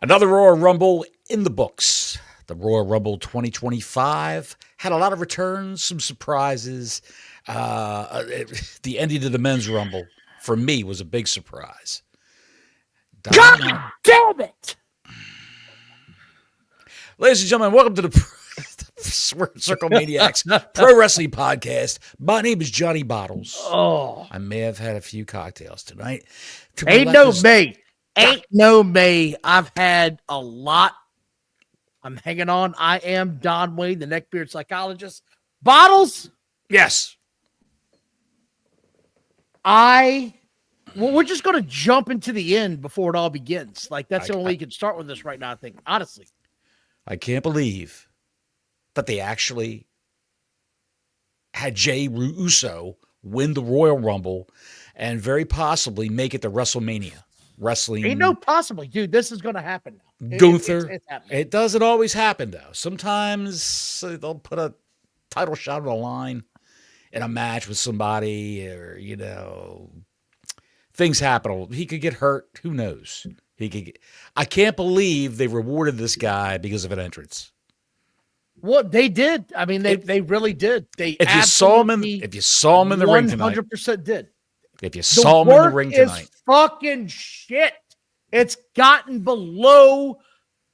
Another Royal Rumble in the books. The Royal Rumble 2025 had a lot of returns, some surprises. The ending of the men's Rumble, for me, was a big surprise. God damn it! Ladies and gentlemen, welcome to the Circle Maniacs Pro Wrestling Podcast. My name is Johnny Bottles. Oh, I may have had a few cocktails tonight. Ain't no me. I've had a lot. I'm hanging on. I am Don Wayne, the neckbeard psychologist. Bottles? Yes. We're just going to jump into the end before it all begins. Like, that's the only way you can start with this right now, I think, honestly. I can't believe that they actually had Jey Uso win the Royal Rumble and very possibly make it to WrestleMania. Wrestling. Ain't no possibly, dude. This is going to happen now. Gunther. It's happening. It doesn't always happen, though. Sometimes they'll put a title shot on the line in a match with somebody, or, things happen. He could get hurt. Who knows? I can't believe they rewarded this guy because of an entrance. What they did. I mean, they really did. If you saw him in the ring tonight, 100% did. If you saw him in the ring tonight, is fucking shit. It's gotten below.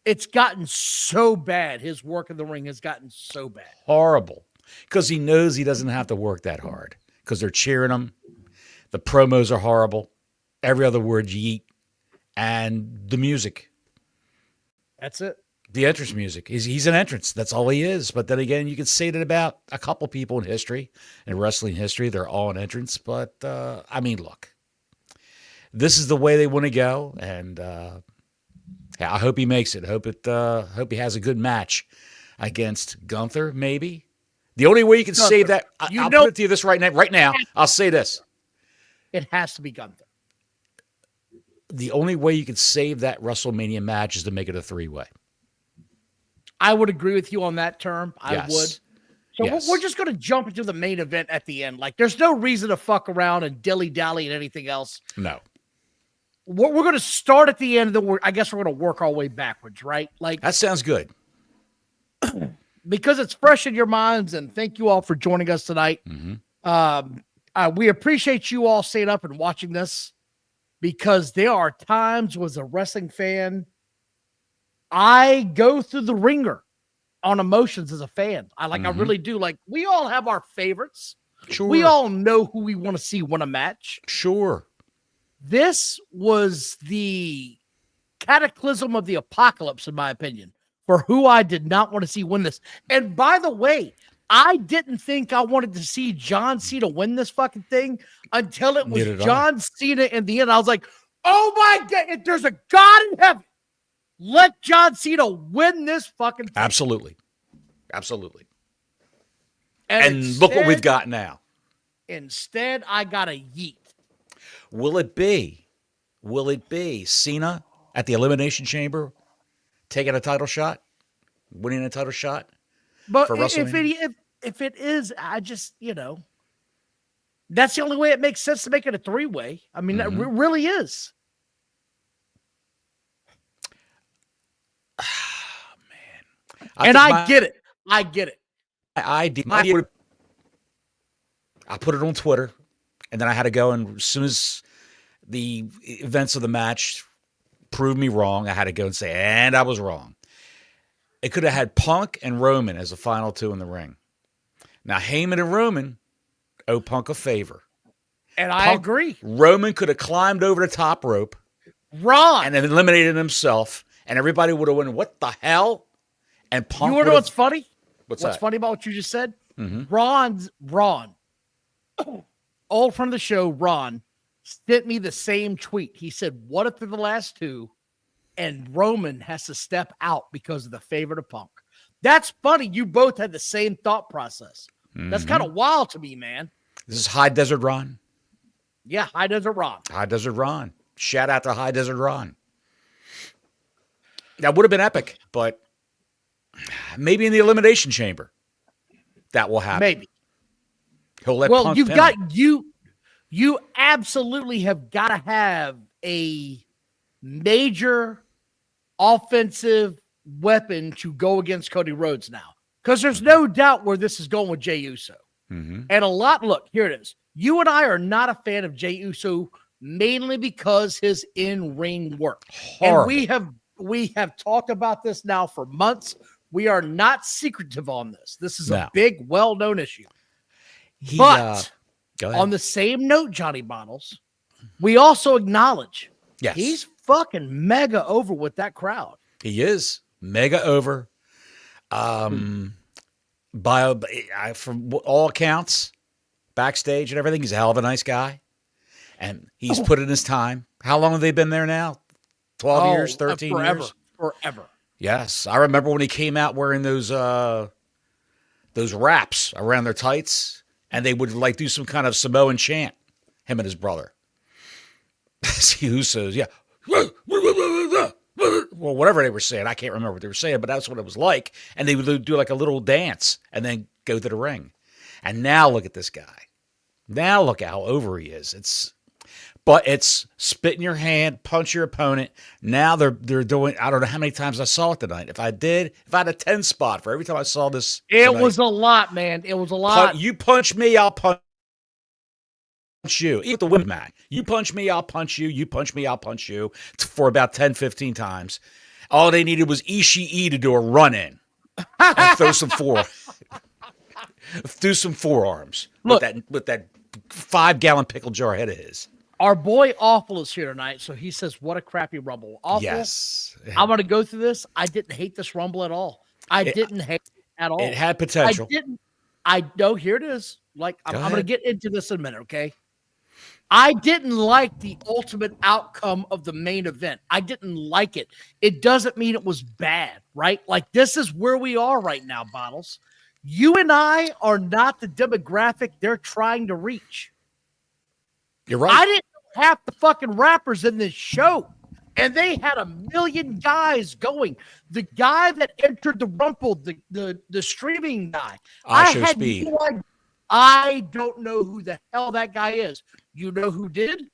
It's gotten so bad. His work in the ring has gotten so bad. Horrible. Because he knows he doesn't have to work that hard. Because they're cheering him. The promos are horrible. Every other word yeet. And the music. That's it. The entrance music. He's an entrance. That's all he is. But then again, you can say that about a couple people in history, in wrestling history. They're all an entrance. But, look. This is the way they want to go. And I hope he makes it. Hope he has a good match against Gunther, maybe. The only way you can save that, I'll put it to you this right now. I'll say this. It has to be Gunther. The only way you can save that WrestleMania match is to make it a three-way. I would agree with you on that term. I Yes. would. So we're just going to jump into the main event at the end. Like, there's no reason to fuck around and dilly-dally and anything else. No. We're going to start at the end, I guess we're going to work our way backwards, right? Like, That sounds good. because it's fresh in your minds, and thank you all for joining us tonight. Mm-hmm. We appreciate you all staying up and watching this, because there are times as a wrestling fan, I go through the ringer on emotions as a fan. I really do. Like, we all have our favorites. Sure. We all know who we want to see win a match. Sure. This was the cataclysm of the apocalypse, in my opinion, for who I did not want to see win this. And by the way, I didn't think I wanted to see John Cena win this fucking thing until it was John Cena in the end. I was like, oh my God, if there's a God in heaven, let John Cena win this fucking thing. Absolutely. Absolutely. And instead, look what we've got now. Instead, I got a yeet. Will it be Cena at the Elimination Chamber taking a title shot, winning a title shot? But if it is, I just, that's the only way it makes sense to make it a three-way. I mean, that really is. Man. I get it. I get it. I put it on Twitter, and then I had to go, and as soon as the events of the match proved me wrong, I had to go and say, and I was wrong. It could have had Punk and Roman as the final two in the ring. Now, Heyman and Roman owe Punk a favor. And I agree. Roman could have climbed over the top rope. Ron. And then eliminated himself. And everybody would have went, what the hell? And Punk You want to know what's funny? What's funny about what you just said? Mm-hmm. Ron, old friend of the show, Ron, sent me the same tweet. He said, what if they're the last two and Roman has to step out because of the favor to Punk? That's funny. You both had the same thought process. Mm-hmm. That's kind of wild to me, man. This is High Desert Ron. Yeah, High Desert Ron. High Desert Ron. Shout out to High Desert Ron. That would have been epic, but maybe in the Elimination Chamber that will happen. Maybe. He'll let Punk you've pin got him. you absolutely have got to have a major offensive weapon to go against Cody Rhodes now. Because there's no doubt where this is going with Jey Uso. And look, here it is. You and I are not a fan of Jey Uso mainly because his in-ring work. Horrible. And we have talked about this now for months. We are not secretive on this. This is a big, well-known issue. But on the same note, Johnny Bottles, we also acknowledge he's fucking mega over with that crowd. He is mega over. From all accounts, backstage and everything, he's a hell of a nice guy. And he's put in his time. How long have they been there now? 12 years, 13 years? Forever. Yes. I remember when he came out wearing those wraps around their tights, and they would like do some kind of Samoan chant, him and his brother. Usos, yeah. Well, whatever they were saying. I can't remember what they were saying, but that's what it was like. And they would do like a little dance and then go to the ring. And now look at this guy. Now look how over he is. It's spit in your hand, punch your opponent. Now they're doing, I don't know how many times I saw it tonight. If I had a 10 spot for every time I saw this. It was a lot, man. It was a lot. You punch me, I'll punch you. Even the women match. You punch me, I'll punch you. You punch me, I'll punch you for about 10, 15 times. All they needed was Ishii to do a run-in and throw some forearms with that 5-gallon pickle jar head of his. Our boy Awful is here tonight, so he says, what a crappy Rumble. Awful, yes. I'm going to go through this. I didn't hate this Rumble at all. I didn't hate it at all. It had potential. I know, here it is. Like, I'm going to get into this in a minute, okay? I didn't like the ultimate outcome of the main event. I didn't like it. It doesn't mean it was bad, right? Like, this is where we are right now, Bottles. You and I are not the demographic they're trying to reach. You're right. I didn't know half the fucking rappers in this show, and they had a million guys going. The guy that entered the Rumble, the streaming guy, I had no idea. I don't know who the hell that guy is. You know who did?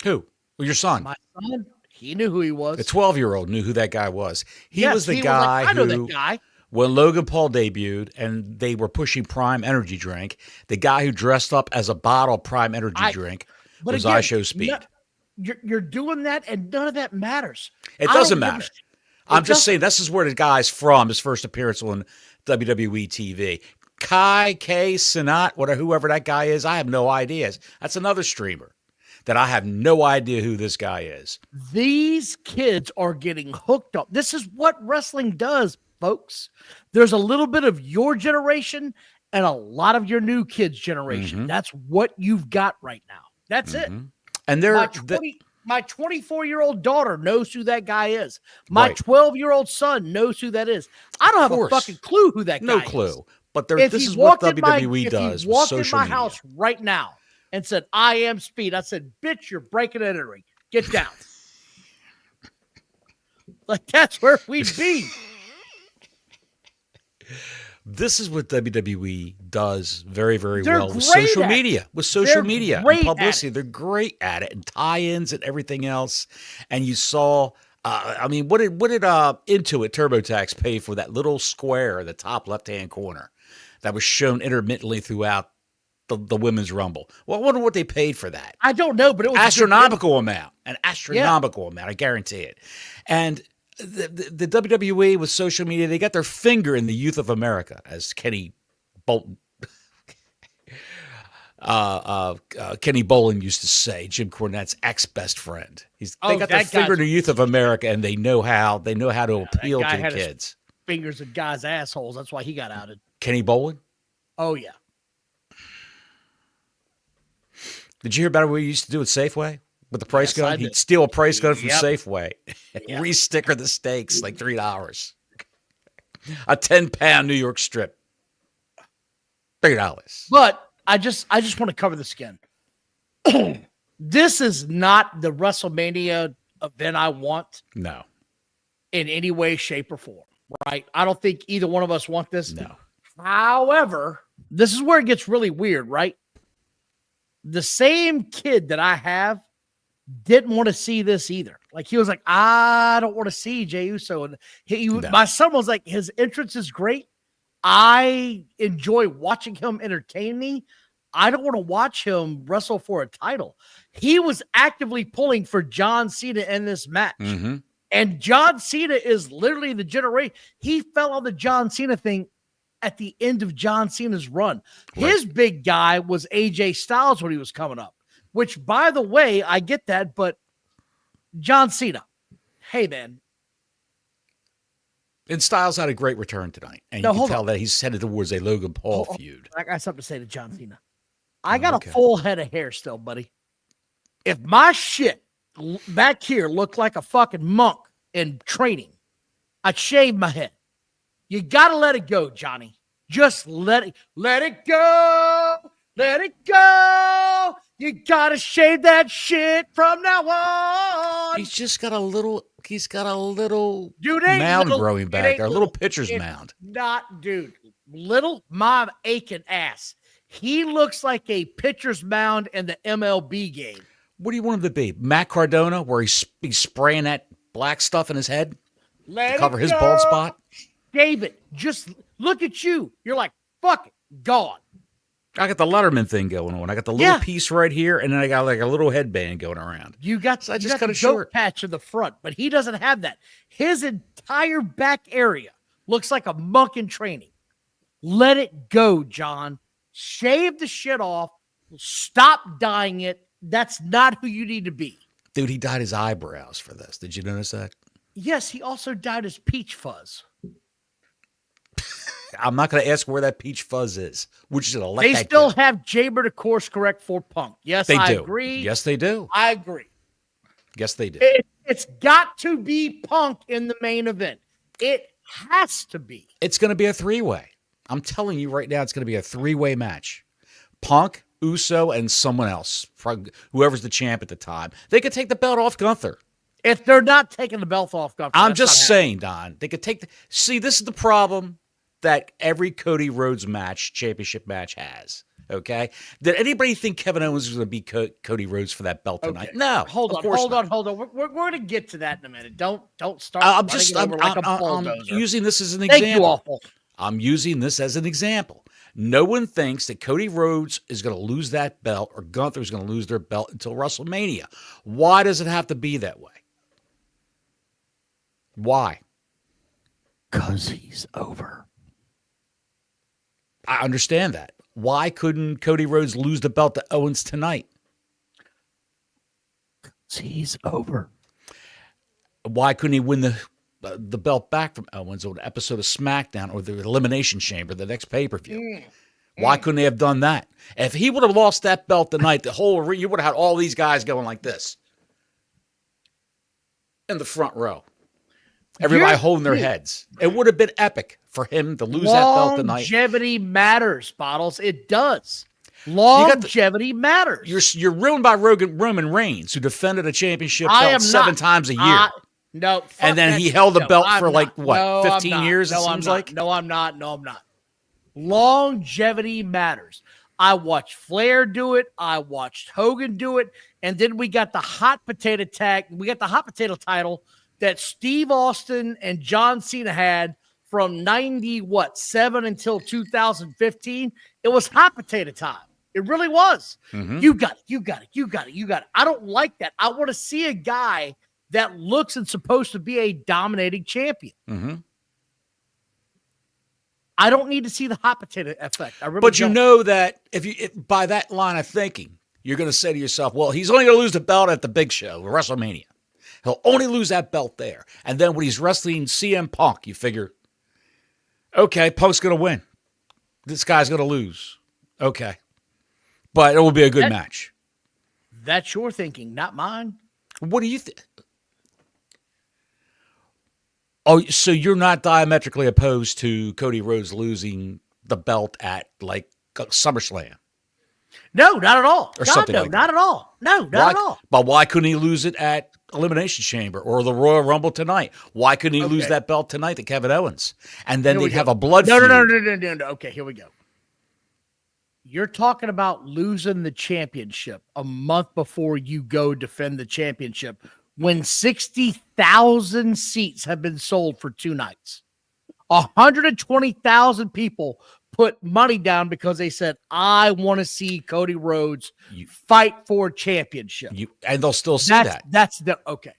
Who? Well, your son. My son. He knew who he was. The 12-year-old knew who that guy was. He was the guy I know that guy. When Logan Paul debuted and they were pushing Prime Energy drink, the guy who dressed up as a bottle of Prime Energy drink was IShow Speed. You're doing that, and none of that matters. It doesn't matter. I'm just saying this is where the guy's from, his first appearance on WWE TV. Kai K. Sinat, whoever that guy is, I have no idea. That's another streamer that I have no idea who this guy is. These kids are getting hooked up. This is what wrestling does, folks. There's a little bit of your generation and a lot of your new kids' generation. That's what you've got right now. That's it. And my 24-year-old daughter knows who that guy is. My 12-year-old son knows who that is. I don't have a fucking clue who that guy is. No clue. But this is what WWE does. If he walked in my house right now and said, I am Speed, I said, bitch, you're breaking and entering. Get down. Like, that's where we'd be. This is what WWE does very, very well with social media. With social media and publicity, they're great at it, and tie-ins and everything else. And you saw, what did Intuit TurboTax pay for that little square in the top left-hand corner that was shown intermittently throughout the Women's Rumble? Well, I wonder what they paid for that. I don't know, but it was astronomical amount. An astronomical amount, I guarantee it. And the WWE with social media, they got their finger in the youth of America, as Kenny Bolton, Kenny Bolin used to say, Jim Cornette's ex-best friend. They got their finger in the youth of America, and they know how to appeal to the kids. Fingers in guys' assholes. That's why he got outed. Kenny Bolin? Oh yeah. Did you hear about what he used to do at Safeway? With the price gun? He'd steal a price gun from Safeway and re-sticker the steaks like $3. A 10-pound New York strip. $3. But I just want to cover this again. This is not the WrestleMania event I want. No. In any way, shape, or form. Right? I don't think either one of us want this. No. However, this is where it gets really weird, right? The same kid that I have didn't want to see this either. Like he was like, I don't want to see Jey Uso. And my son was like, his entrance is great. I enjoy watching him entertain me. I don't want to watch him wrestle for a title. He was actively pulling for John Cena in this match. Mm-hmm. And John Cena is literally the generation. He fell on the John Cena thing at the end of John Cena's run. Right. His big guy was AJ Styles when he was coming up, which, by the way, I get that, but John Cena, hey, man. And Styles had a great return tonight. And you can tell that he's headed towards a Logan Paul feud. I got something to say to John Cena. I got a full head of hair still, buddy. If my shit back here looked like a fucking monk in training, I'd shave my head. You got to let it go, Johnny. Just let it go. Let it go. You got to shave that shit from now on. He's got a little dude, mound growing back there, a little pitcher's mound. Not, dude, little mom aching ass. He looks like a pitcher's mound in the MLB game. What do you want him to be? Matt Cardona, where he's spraying that black stuff in his head to cover his bald spot? David, just look at you. You're like, fuck it, gone. I got the Letterman thing going on. I got the little piece right here, and then I got like a little headband going around. You got the goat patch in the front, but he doesn't have that. His entire back area looks like a monk in training. Let it go, John. Shave the shit off. Stop dyeing it. That's not who you need to be. Dude, he dyed his eyebrows for this. Did you notice that? Yes, he also dyed his peach fuzz. I'm not going to ask where that peach fuzz is. We're just going to let they that still go. have Jaber to course correct for Punk. Yes, I agree. Yes, they do. I agree. Yes, they do. It's got to be Punk in the main event. It has to be. It's going to be a three-way. I'm telling you right now, it's going to be a three-way match. Punk, Uso, and someone else, whoever's the champ at the time. They could take the belt off Gunther. If they're not taking the belt off Gunther, I'm just saying, Don. They could take see, this is the problem that every Cody Rhodes championship match has. Okay? Did anybody think Kevin Owens was going to beat Cody Rhodes for that belt tonight? Okay. No. Hold on. We're going to get to that in a minute. Don't start. I'm using this as an example. Thank you, awful. I'm using this as an example. No one thinks that Cody Rhodes is going to lose that belt or Gunther is going to lose their belt until WrestleMania. Why does it have to be that way? Why? Because he's over. I understand that. Why couldn't Cody Rhodes lose the belt to Owens tonight? Because he's over. Why couldn't he win the belt back from Owens on an episode of SmackDown or the Elimination Chamber, the next pay-per-view? Why couldn't they have done that? If he would have lost that belt tonight, you would have had all these guys going like this in the front row. Everybody holding their heads. It would have been epic for him to lose that belt tonight. Longevity matters, Bottles. It does. Longevity matters. You're ruined by Roman Reigns, who defended a championship belt 7 times a year. No. And then he held the belt for 15 years, it seems like? No, I'm not. Longevity matters. I watched Flair do it. I watched Hogan do it. And then we got the hot potato tag. We got the hot potato title that Steve Austin and John Cena had from 97 until 2015. It was hot potato time. It really was. Mm-hmm. You got it. I don't like that. I want to see a guy that looks and supposed to be a dominating champion. Mm-hmm. I don't need to see the hot potato effect. I really but don't. You know that if by that line of thinking, you're going to say to yourself, well, he's only going to lose the belt at the big show, WrestleMania. He'll only lose that belt there. And then when he's wrestling CM Punk, you figure, okay, Punk's going to win. This guy's going to lose. Okay. But it will be a good match. That's your thinking, not mine. What do you think? Oh, so you're not diametrically opposed to Cody Rhodes losing the belt at like SummerSlam? No, not at all. Or something like that. Not at all. No, not at all. But why couldn't he lose it at Elimination Chamber or the Royal Rumble tonight? Why couldn't he lose that belt tonight to Kevin Owens? And then they'd have a blood feud. No. Okay, here we go. You're talking about losing the championship a month before you go defend the championship when 60,000 seats have been sold for 2 nights. 120,000 people put money down because they said, I want to see Cody Rhodes fight for championship. And they'll still see that. Okay.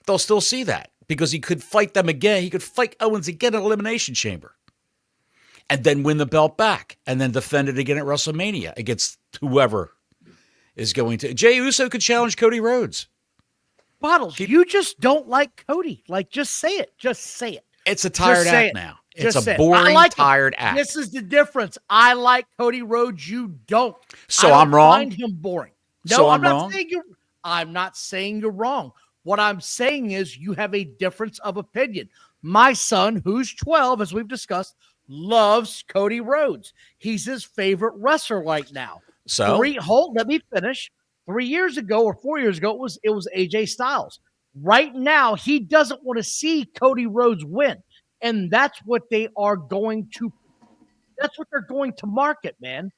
They'll still see that because he could fight them again. He could fight Owens again in Elimination Chamber and then win the belt back and then defend it again at WrestleMania against whoever is going to. Jey Uso could challenge Cody Rhodes. Bottles, you just don't like Cody. Like, just say it. Just say it. It's a tired act now. It's a boring, tired act. This is the difference. I like Cody Rhodes. You don't. So I'm wrong? I find him boring. No, so I'm not wrong? saying you're. I'm not saying you're wrong. What I'm saying is you have a difference of opinion. My son, who's 12, as we've discussed, loves Cody Rhodes. He's his favorite wrestler right now. So let me finish. 3 years ago or 4 years ago, it was AJ Styles. Right now, he doesn't want to see Cody Rhodes win. And that's what they're going to market, man.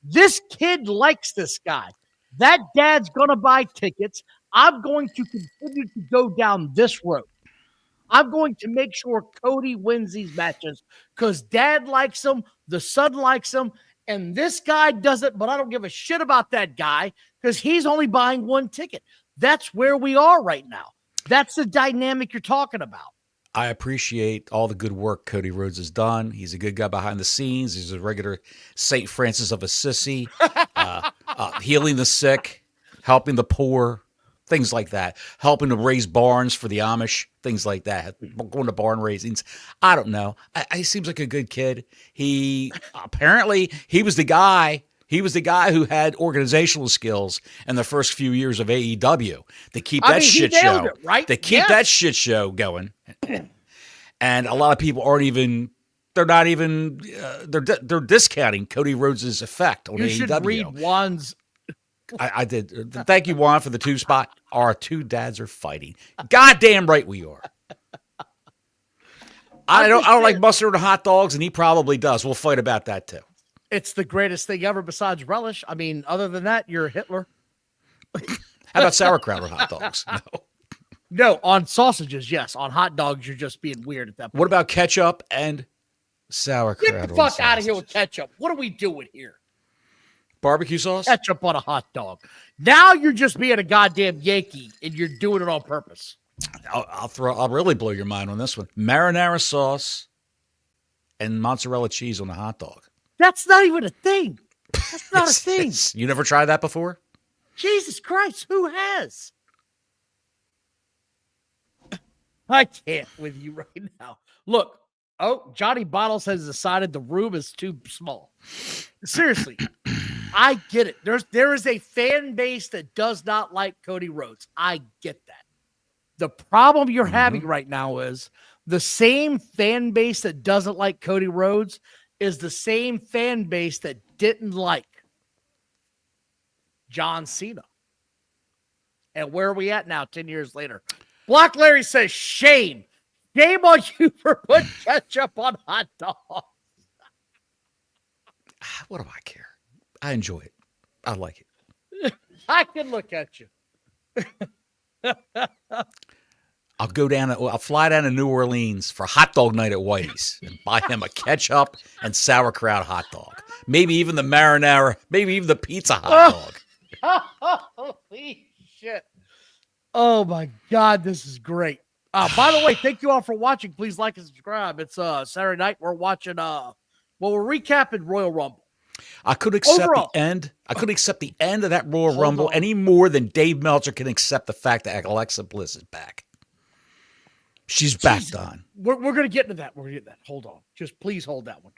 This kid likes this guy. That dad's going to buy tickets. I'm going to continue to go down this road. I'm going to make sure Cody wins these matches because dad likes him, the son likes him, and this guy doesn't, but I don't give a shit about that guy because he's only buying one ticket. That's where we are right now. That's the dynamic you're talking about. I appreciate all the good work Cody Rhodes has done. He's a good guy behind the scenes. He's a regular St. Francis of Assisi, healing the sick, helping the poor, things like that, helping to raise barns for the Amish, things like that, going to barn raisings. I don't know. He seems like a good kid. He was the guy. He was the guy who had organizational skills in the first few years of AEW to keep that shit show, right? To keep that shit show going. And a lot of people they're discounting Cody Rhodes' effect on AEW. You should read Juan's. I did. Thank you, Juan, for the 2 spot. Our 2 dads are fighting. Goddamn right we are. I don't like mustard and hot dogs, and he probably does. We'll fight about that too. It's the greatest thing ever besides relish. I mean, other than that, you're Hitler. How about sauerkraut or hot dogs? No, on sausages, yes. On hot dogs, you're just being weird at that point. What about ketchup and sauerkraut? Get the fuck out of here with ketchup. What are we doing here? Barbecue sauce? Ketchup on a hot dog. Now you're just being a goddamn Yankee, and you're doing it on purpose. I'll really blow your mind on this one. Marinara sauce and mozzarella cheese on a hot dog. That's not even a thing. That's not a thing. You never tried that before? Jesus Christ, who has? I can't with you right now. Look, Johnny Bottles has decided the room is too small. Seriously, I get it. There is a fan base that does not like Cody Rhodes. I get that. The problem you're having right now is the same fan base that doesn't like Cody Rhodes is the same fan base that didn't like John Cena. And where are we at now, 10 years later? Black Larry says, shame. Shame on you for putting ketchup on hot dogs. What do I care? I enjoy it. I like it. I can look at you. I'll fly down to New Orleans for hot dog night at Whitey's and buy him a ketchup and sauerkraut hot dog. Maybe even the marinara, maybe even the pizza hot dog. Holy shit. Oh my God, this is great. By the way, thank you all for watching. Please like and subscribe. It's Saturday night. We're watching we're recapping Royal Rumble. I could accept the end. I couldn't accept the end of that Royal Rumble any more than Dave Meltzer can accept the fact that Alexa Bliss is back. She's back, Don. We're going to get into that. We're going to get that. Hold on. Just please hold that one.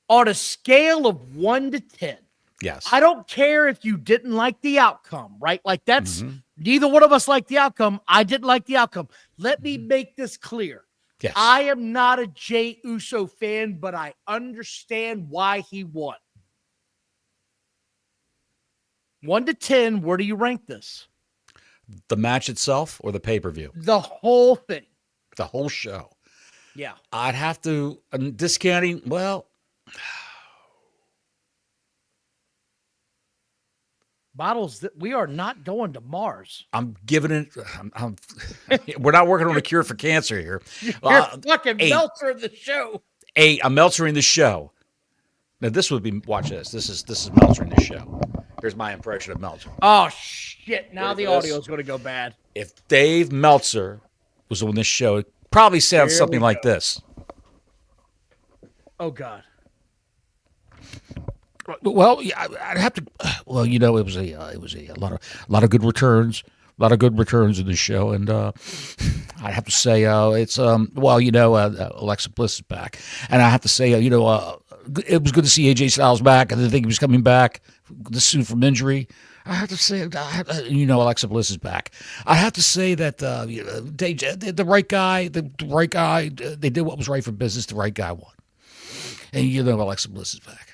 On a scale of 1 to 10. Yes. I don't care if you didn't like the outcome, right? Like that's neither one of us liked the outcome. I didn't like the outcome. Let me make this clear. Yes. I am not a Jey Uso fan, but I understand why he won. 1 to 10, where do you rank this? The match itself or the pay-per-view? The whole thing. The whole show. Yeah. I'd have to, discounting, well, Bottles, we are not going to Mars. I'm giving it. We're not working on a cure for cancer here. You're fucking Meltzer of the show. I'm Meltzering the show. Now this would be. Watch this. This is Meltzering the show. Here's my impression of Meltzer. Oh shit! Now Ready the for this? audio is going to go bad. If Dave Meltzer was on this show, it probably sounds Here something we like go. this. Oh god. Well, yeah, I'd have to. Well, it was a lot of good returns, in the show, and I have to say, it's Alexa Bliss is back, and I have to say, it was good to see AJ Styles back. I didn't think he was coming back this soon from injury. I have to say, Alexa Bliss is back. I have to say that they the right guy, they did what was right for business. The right guy won, and Alexa Bliss is back.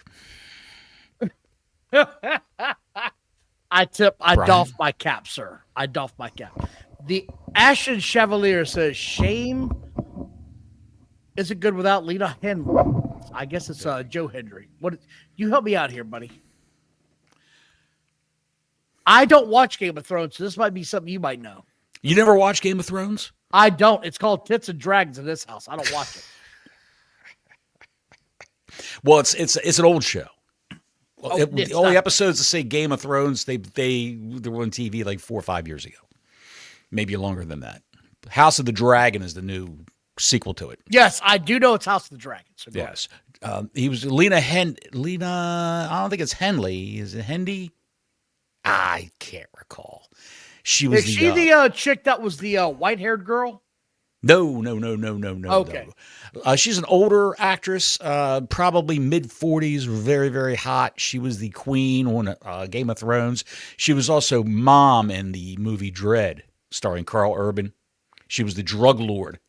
I Brian? doff my cap, sir. I doff my cap. The Ashen Chevalier says, shame isn't good without Lena Henry. I guess it's Joe Hendry. You help me out here, buddy. I don't watch Game of Thrones, so this might be something you might know. You never watch Game of Thrones? I don't. It's called Tits and Dragons in this house. I don't watch it. Well, it's an old show. Well, the only not. episodes that say Game of Thrones, they were on TV like 4 or 5 years ago, maybe longer than that. House of the Dragon is the new sequel to it. Yes, I do know it's House of the Dragon. So Yes, he was Lena. I don't think it's Henley. Is it Hendy? I can't recall. She was Is she the chick that was the white-haired girl? No. Okay. No. She's an older actress, probably mid-40s, very, very hot. She was the queen on Game of Thrones. She was also mom in the movie Dredd, starring Carl Urban. She was the drug lord.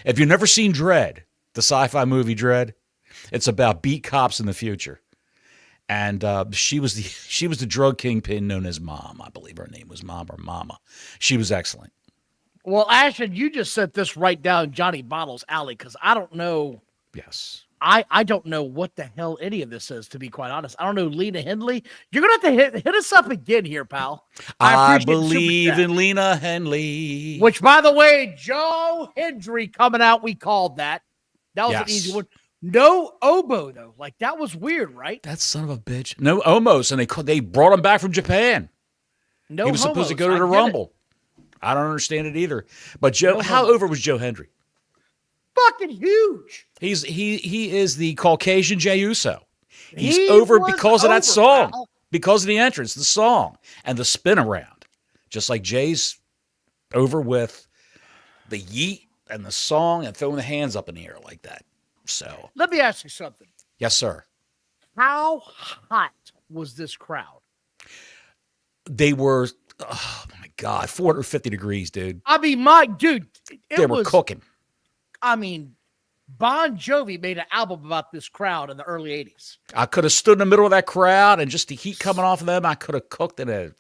If you've never seen Dredd, the sci-fi movie Dredd, it's about beat cops in the future. And she was the drug kingpin known as Mom. I believe her name was Mom or Mama. She was excellent. Well, Ashton, you just set this right down Johnny Bottle's alley because I don't know. Yes. I don't know what the hell any of this is, to be quite honest. I don't know Lena Henley. You're going to have to hit us up again here, pal. I believe in Lena Henley. Which, by the way, Joe Hendry coming out, we called that. That was an easy one. No oboe, though. Like, that was weird, right? That son of a bitch. No Omos, and they brought him back from Japan. No, he was supposed to go to the Rumble. I don't understand it either. But Joe, how over was Joe Hendry? Fucking huge. He is the Caucasian Jey Uso. He's over because of that song, because of the entrance, the song, and the spin around. Just like Jay's over with the yeet and the song and throwing the hands up in the air like that. So let me ask you something. Yes, sir. How hot was this crowd? They were, oh my God, 450 degrees, dude. I mean, they were cooking. I mean, Bon Jovi made an album about this crowd in the early 80s. I could have stood in the middle of that crowd and just the heat coming off of them, I could have cooked in a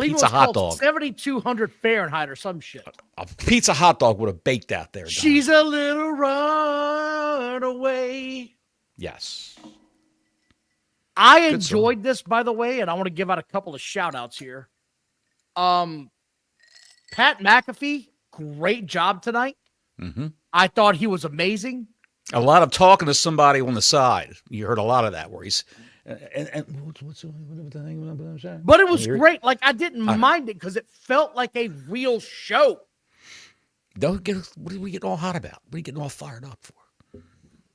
pizza hot dog. 7,200 Fahrenheit or some shit. A pizza hot dog would have baked out there. Don. She's a little runaway. Yes. I enjoyed this, by the way, and I want to give out a couple of shout outs here. Pat McAfee, great job tonight. Mm-hmm. I thought he was amazing. A lot of talking to somebody on the side. You heard a lot of that where he's what's the thing? But it was great. Like, I didn't mind it because it felt like a real show. What are we getting all hot about? What are you getting all fired up for?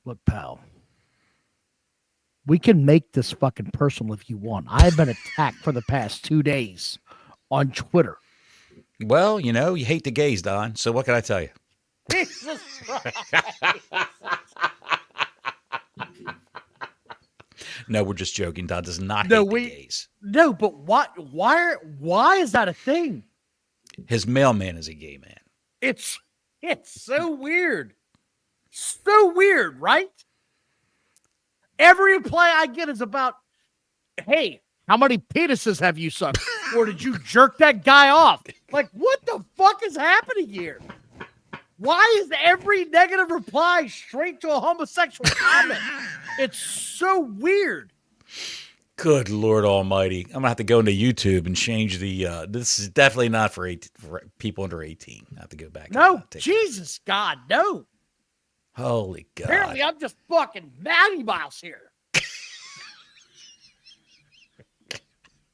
Look, pal, we can make this fucking personal if you want. I've been attacked for the past 2 days on Twitter. Well, you hate the gays, Don. So what can I tell you? Jesus Christ. No, we're just joking. Don does not hate the gays. No, but why is that a thing? His mailman is a gay man. It's so weird. So weird, right? Every reply I get is about, hey, how many penises have you sucked? Or did you jerk that guy off? Like, what the fuck is happening here? Why is every negative reply straight to a homosexual comment? It's so weird. Good Lord Almighty! I'm gonna have to go into YouTube and change the. This is definitely not for people under 18. I have to go back. No, and take Jesus, God, no. Holy God! Apparently, I'm just fucking Matty Mouse here.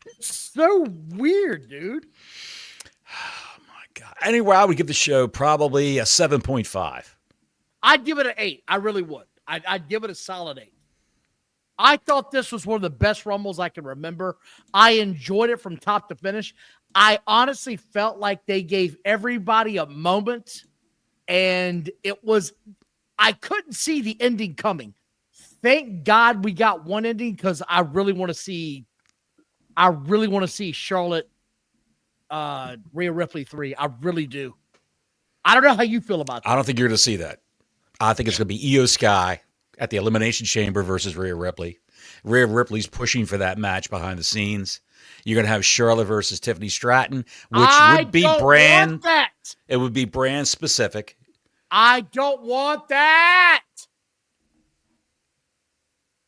It's so weird, dude. Oh my God! Anyway, I would give the show probably a 7.5. I'd give it an 8. I really would. I'd give it a solid 8. I thought this was one of the best Rumbles I can remember. I enjoyed it from top to finish. I honestly felt like they gave everybody a moment, and I couldn't see the ending coming. Thank God we got one ending, because I really want to see Charlotte, Rhea Ripley 3. I really do. I don't know how you feel about that. I don't think you're going to see that. I think it's going to be Io Sky at the Elimination Chamber versus Rhea Ripley. Rhea Ripley's pushing for that match behind the scenes. You're going to have Charlotte versus Tiffany Stratton, which would be brand. It would be brand specific. I don't want that.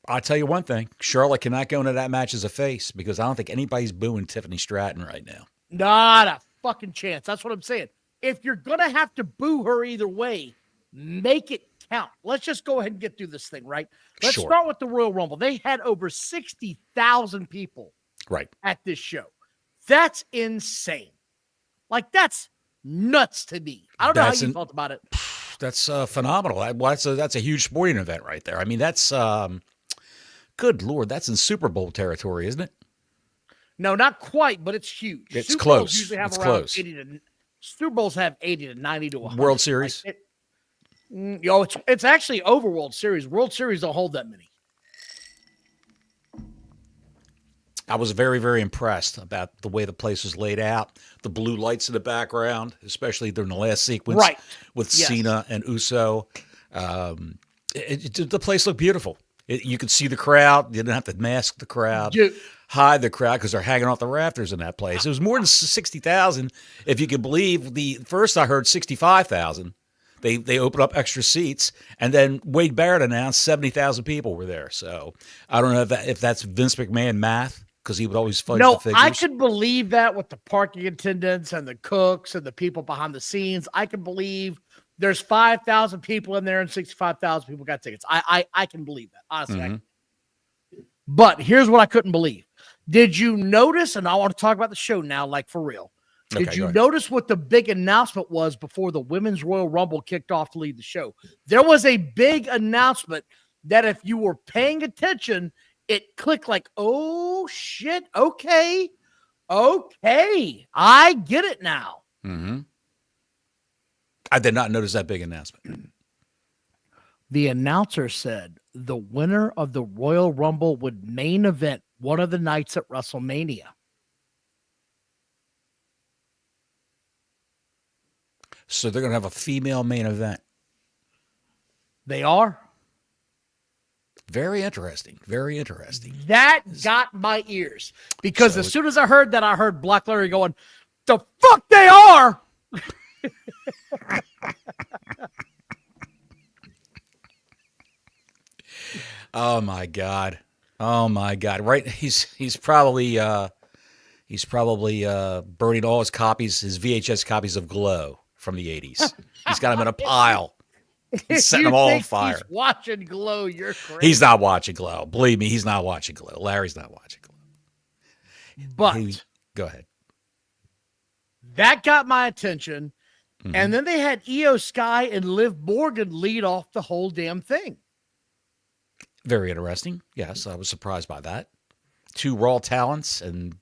I'll tell you one thing. Charlotte cannot go into that match as a face, because I don't think anybody's booing Tiffany Stratton right now. Not a fucking chance. That's what I'm saying. If you're going to have to boo her either way, make it count. Let's just go ahead and get through this thing, right? Let's start with the Royal Rumble. They had over 60,000 people at this show. That's insane. Like, that's nuts to me. I don't know how you felt about it. That's phenomenal. That's a huge sporting event right there. I mean, that's good Lord. That's in Super Bowl territory, isn't it? No, not quite, but it's huge. It's Super close. Bowls usually have it's around close. 80 to Super Bowls have 80 to 90 to 100. World Series. It's actually over World Series. World Series don't hold that many. I was very, very impressed about the way the place was laid out. The blue lights in the background, especially during the last sequence with Cena and Uso. The place looked beautiful. You could see the crowd. You didn't have to mask the crowd, hide the crowd, because they're hanging off the rafters in that place. It was more than 60,000, if you could believe. First I heard 65,000. They opened up extra seats, and then Wade Barrett announced 70,000 people were there. So I don't know if that's Vince McMahon math, because he would always fudge the figures. I could believe that with the parking attendants and the cooks and the people behind the scenes. I can believe there's 5,000 people in there and 65,000 people got tickets. I can believe that, honestly. Mm-hmm. But here's what I couldn't believe. Did you notice, and I want to talk about the show now, like for real. Did you notice what the big announcement was before the Women's Royal Rumble kicked off to lead the show? There was a big announcement that if you were paying attention, it clicked like, oh, shit, okay, I get it now. Mm-hmm. I did not notice that big announcement. The announcer said the winner of the Royal Rumble would main event one of the nights at WrestleMania. So they're going to have a female main event. They are. Very interesting. Very interesting. That got my ears, because as soon as I heard that, I heard Black Larry going, "The fuck they are." Oh my God. Right. He's probably burning all his copies, his VHS copies of Glow from the 80s. He's got them in a pile. He's setting them all on fire. He's watching Glow. You're crazy. He's not watching Glow. Believe me, he's not watching Glow. Larry's not watching Glow. But go ahead. That got my attention. Mm-hmm. And then they had Io Sky and Liv Morgan lead off the whole damn thing. Very interesting. Yes, I was surprised by that. Two raw talents, and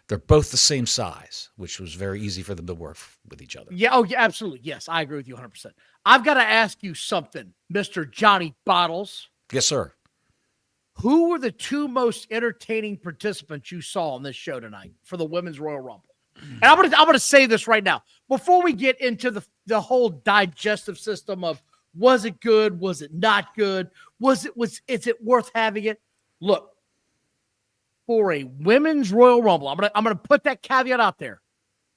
they're both the same size, which was very easy for them to work with each other. Yeah. Oh, yeah, absolutely. Yes, I agree with you 100%. I've got to ask you something, Mr. Johnny Bottles. Yes, sir. Who were the two most entertaining participants you saw on this show tonight for the Women's Royal Rumble? And I'm gonna say this right now before we get into the whole digestive system of was it good, was it not good, is it worth having it? Look, for a Women's Royal Rumble, I'm gonna put that caveat out there.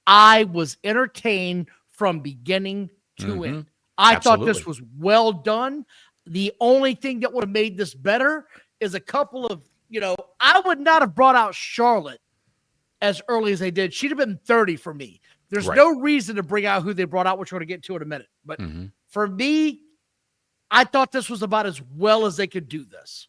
I was entertained from beginning to end. I thought this was well done. The only thing that would have made this better is a couple of I would not have brought out Charlotte as early as they did. She'd have been 30 for me. There's Right. no reason to bring out who they brought out, which we're going to get to in a minute. But for me, I thought this was about as well as they could do this.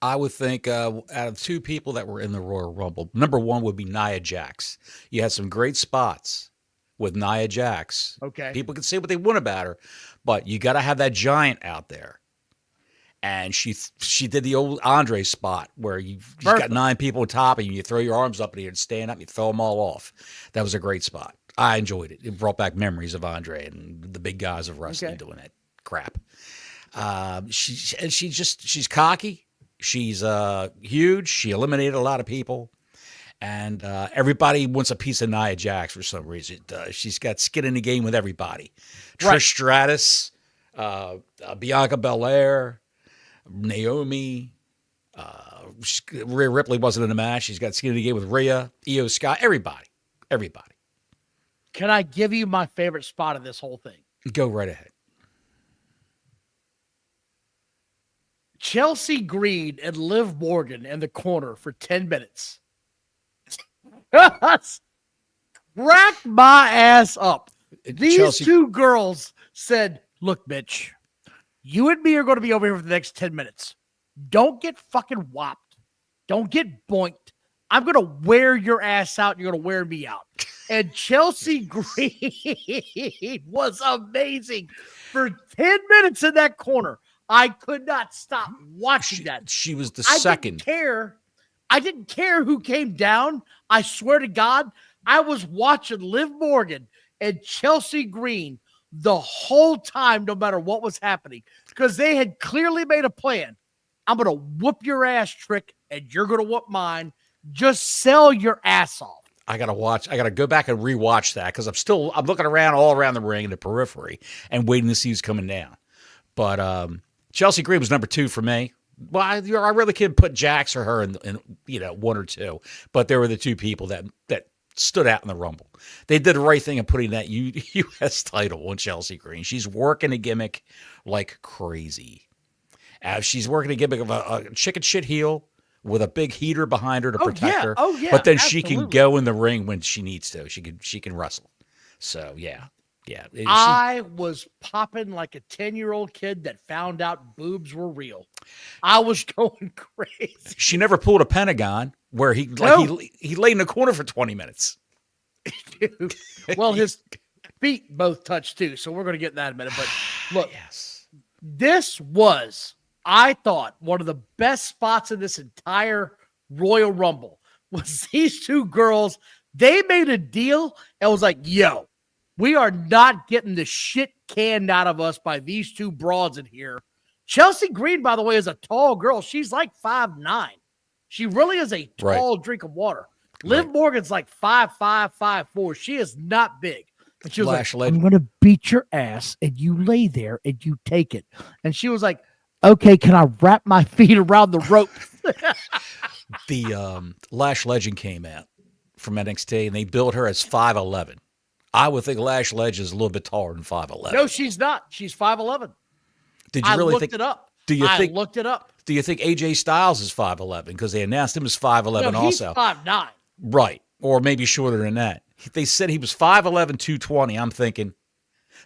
I would think out of two people that were in the Royal Rumble, number one would be Nia Jax. You had some great spots with Nia Jax. Okay. People can say what they want about her, but you got to have that giant out there. And she did the old Andre spot where you've got 9 people on top of you, you throw your arms up in the air and stand up, and you throw them all off. That was a great spot. I enjoyed it. It brought back memories of Andre and the big guys of wrestling doing that crap. She's cocky. She's huge. She eliminated a lot of people. And everybody wants a piece of Nia Jax for some reason. She's got skin in the game with everybody. Right. Trish Stratus, Bianca Belair, Naomi, Rhea Ripley wasn't in the match. She's got skin in the game with Rhea, Io Sky, everybody. Can I give you my favorite spot of this whole thing? Go right ahead. Chelsea Green and Liv Morgan in the corner for 10 minutes. Crack my ass up. These two girls said, look, bitch, you and me are going to be over here for the next 10 minutes. Don't get fucking whopped. Don't get boinked. I'm going to wear your ass out. And you're going to wear me out. And Chelsea Green was amazing for 10 minutes in that corner. I could not stop watching that. She was the second. I didn't care who came down. I swear to God, I was watching Liv Morgan and Chelsea Green the whole time, no matter what was happening, because they had clearly made a plan. I'm going to whoop your ass, Trick, and you're going to whoop mine. Just sell your ass off. I got to go back and rewatch that because I'm looking around all around the ring in the periphery and waiting to see who's coming down. But Chelsea Green was number 2 for me. Well, I really can't put Jax or her in 1 or 2, but there were the 2 people that stood out in the Rumble. They did the right thing in putting that U.S. title on Chelsea Green. She's working a gimmick like crazy. She's working a gimmick of a chicken shit heel with a big heater behind her to protect her. Oh, yeah. But then absolutely. she can go in the ring when she needs to. She can wrestle. So, yeah. Yeah. I was popping like a 10-year-old kid that found out boobs were real. I was going crazy. She never pulled a Pentagon where he laid in the corner for 20 minutes. Dude. Well, his feet both touched too, so we're going to get that in a minute. But look, this was, I thought, one of the best spots in this entire Royal Rumble was these 2 girls. They made a deal and was like, yo, we are not getting the shit canned out of us by these 2 broads in here. Chelsea Green, by the way, is a tall girl. She's like 5'9". She really is a tall drink of water. Liv Morgan's like 5'5", 5'4". She is not big. And she was I'm going to beat your ass, and you lay there, and you take it. And she was like, okay, can I wrap my feet around the rope? The Lash Legend came out from NXT, and they billed her as 5'11". I would think Lash Legend is a little bit taller than 5'11". No, she's not. She's 5'11". Did you really think it up? I looked it up. Do you think AJ Styles is 5'11"? Because they announced him as 5'11" no, also. He's 5'9". Right. Or maybe shorter than that. They said he was 5'11", 220. I'm thinking,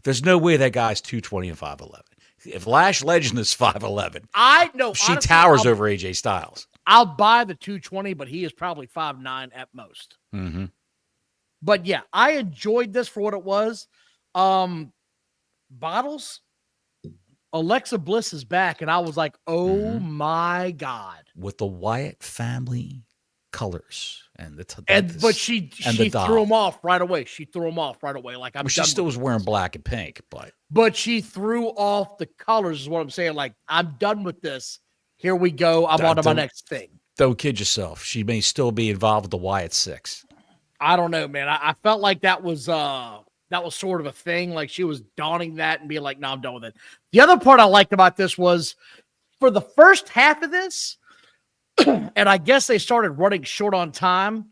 there's no way that guy's 220 and 5'11". If Lash Legend is 5'11", I know she towers over AJ Styles. I'll buy the 220, but he is probably 5'9" at most. Mm-hmm. But yeah, I enjoyed this for what it was. Bottles, Alexa Bliss is back, and I was like, oh my God. With the Wyatt family colors and but she threw them off right away. Like she still was wearing black and pink, but she threw off the colors is what I'm saying. Like, I'm done with this. Here we go. I'm on to my next thing. Don't kid yourself. She may still be involved with the Wyatt 6. I don't know, man. I felt like that was sort of a thing. Like she was donning that and being like, no, I'm done with it. The other part I liked about this was for the first half of this, and I guess they started running short on time.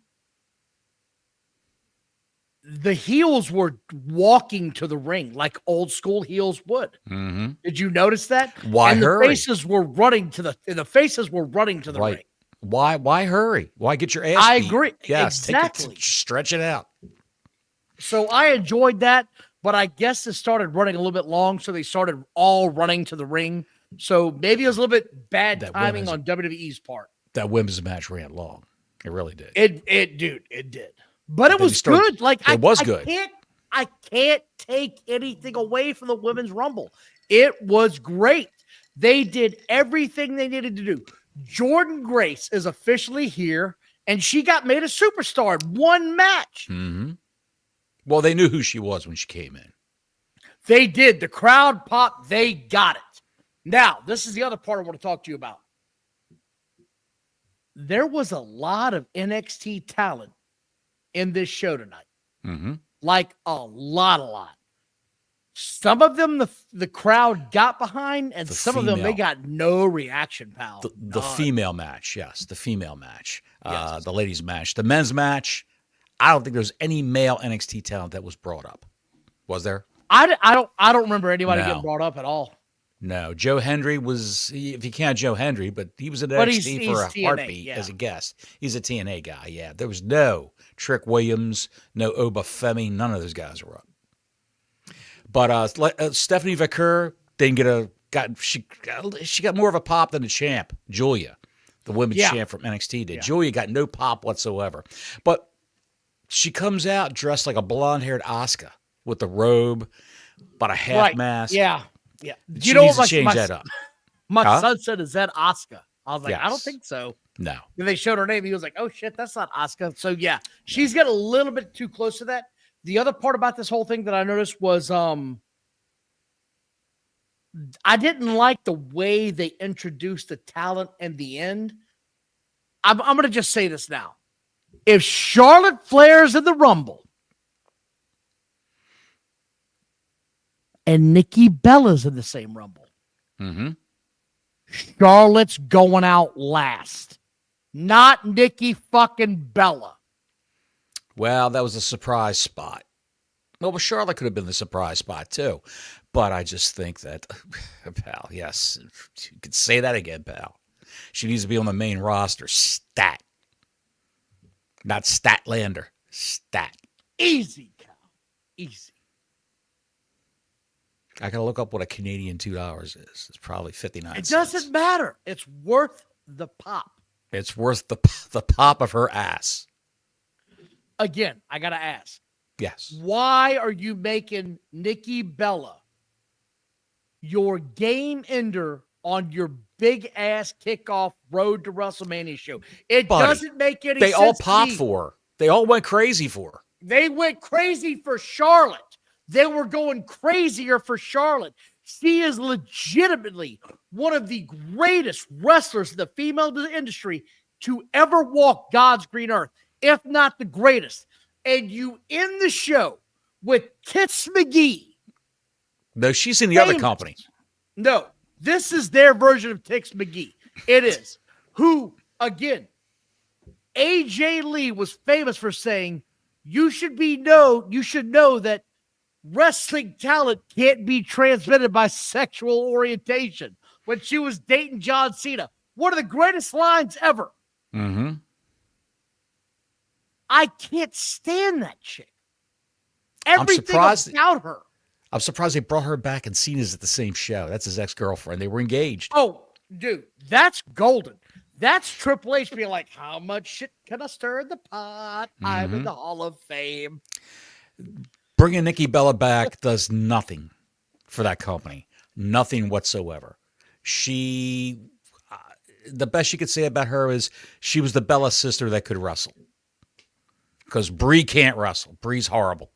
the heels were walking to the ring like old school heels would. Mm-hmm. Did you notice that? Why and hurry? The faces were running to the Right. ring. Why hurry? Why get your ass I beat? agree. Yes, Exactly. Stretch it out. So I enjoyed that, but I guess it started running a little bit long, so they started all running to the ring. So maybe it was a little bit bad timing on WWE's part. That women's match ran long. It really did. It did. But it was good. Like it was good. I can't take anything away from the Women's Rumble. It was great. They did everything they needed to do. Jordan Grace is officially here, and she got made a superstar in one match. Mm-hmm. Well, they knew who she was when she came in. They did. The crowd popped. They got it. Now, this is the other part I want to talk to you about. There was a lot of NXT talent in this show tonight. Mm-hmm. Like a lot. Some of them the crowd got behind, and some of them they got no reaction, pal. The female match, yes. The female match. Yes. The ladies match. The men's match, I don't think there's any male NXT talent that was brought up. Was there? I don't remember anybody getting brought up at all. No. Joe Hendry was, if you count Joe Hendry, but he was at NXT for a TNA, heartbeat as a guest. He's a TNA guy, yeah. There was no Trick Williams, no Oba Femi. None of those guys were up. But Stephanie Vaquer didn't she got more of a pop than the champ, Julia, the women's champ from NXT did. Yeah. Julia got no pop whatsoever. But she comes out dressed like a blonde-haired Asuka with the robe, but a half mask. Yeah. She needs to change that up. My son said, "Is that Asuka?" I was like, "I don't think so." No. And they showed her name. He was like, "Oh shit, that's not Asuka." So yeah, she's got a little bit too close to that. The other part about this whole thing that I noticed was I didn't like the way they introduced the talent in the end. I'm going to just say this now. If Charlotte Flair's in the Rumble and Nikki Bella's in the same Rumble, Charlotte's going out last. Not Nikki fucking Bella. Well, that was a surprise spot. Well, Charlotte could have been the surprise spot too. But I just think that, pal, yes, you could say that again, pal. She needs to be on the main roster. Stat. Not Statlander. Stat. Easy, Cal. Easy. I got to look up what a Canadian $2 is. It's probably 59 cents. It doesn't matter. It's worth the pop. It's worth the pop of her ass. Again, I got to ask. Yes. Why are you making Nikki Bella your game ender on your big ass kickoff road to WrestleMania show? It doesn't make any sense. They all popped for her. They all went crazy for her. They went crazy for Charlotte. They were going crazier for Charlotte. She is legitimately one of the greatest wrestlers in the female industry to ever walk God's green earth, if not the greatest. And you end the show with Tits McGee. No, she's in the other company. No, this is their version of Tits McGee. It is. Who, again, AJ Lee was famous for saying, you should know that wrestling talent can't be transmitted by sexual orientation. When she was dating John Cena. One of the greatest lines ever. Mm-hmm. I can't stand that chick. Everything about her. I'm surprised they brought her back and Cena's at the same show. That's his ex-girlfriend. They were engaged. Oh, dude, that's golden. That's Triple H being like, how much shit can I stir in the pot? I'm in the Hall of Fame. Bringing Nikki Bella back does nothing for that company. Nothing whatsoever. The best you could say about her is she was the Bella sister that could wrestle. Because Brie can't wrestle. Brie's horrible.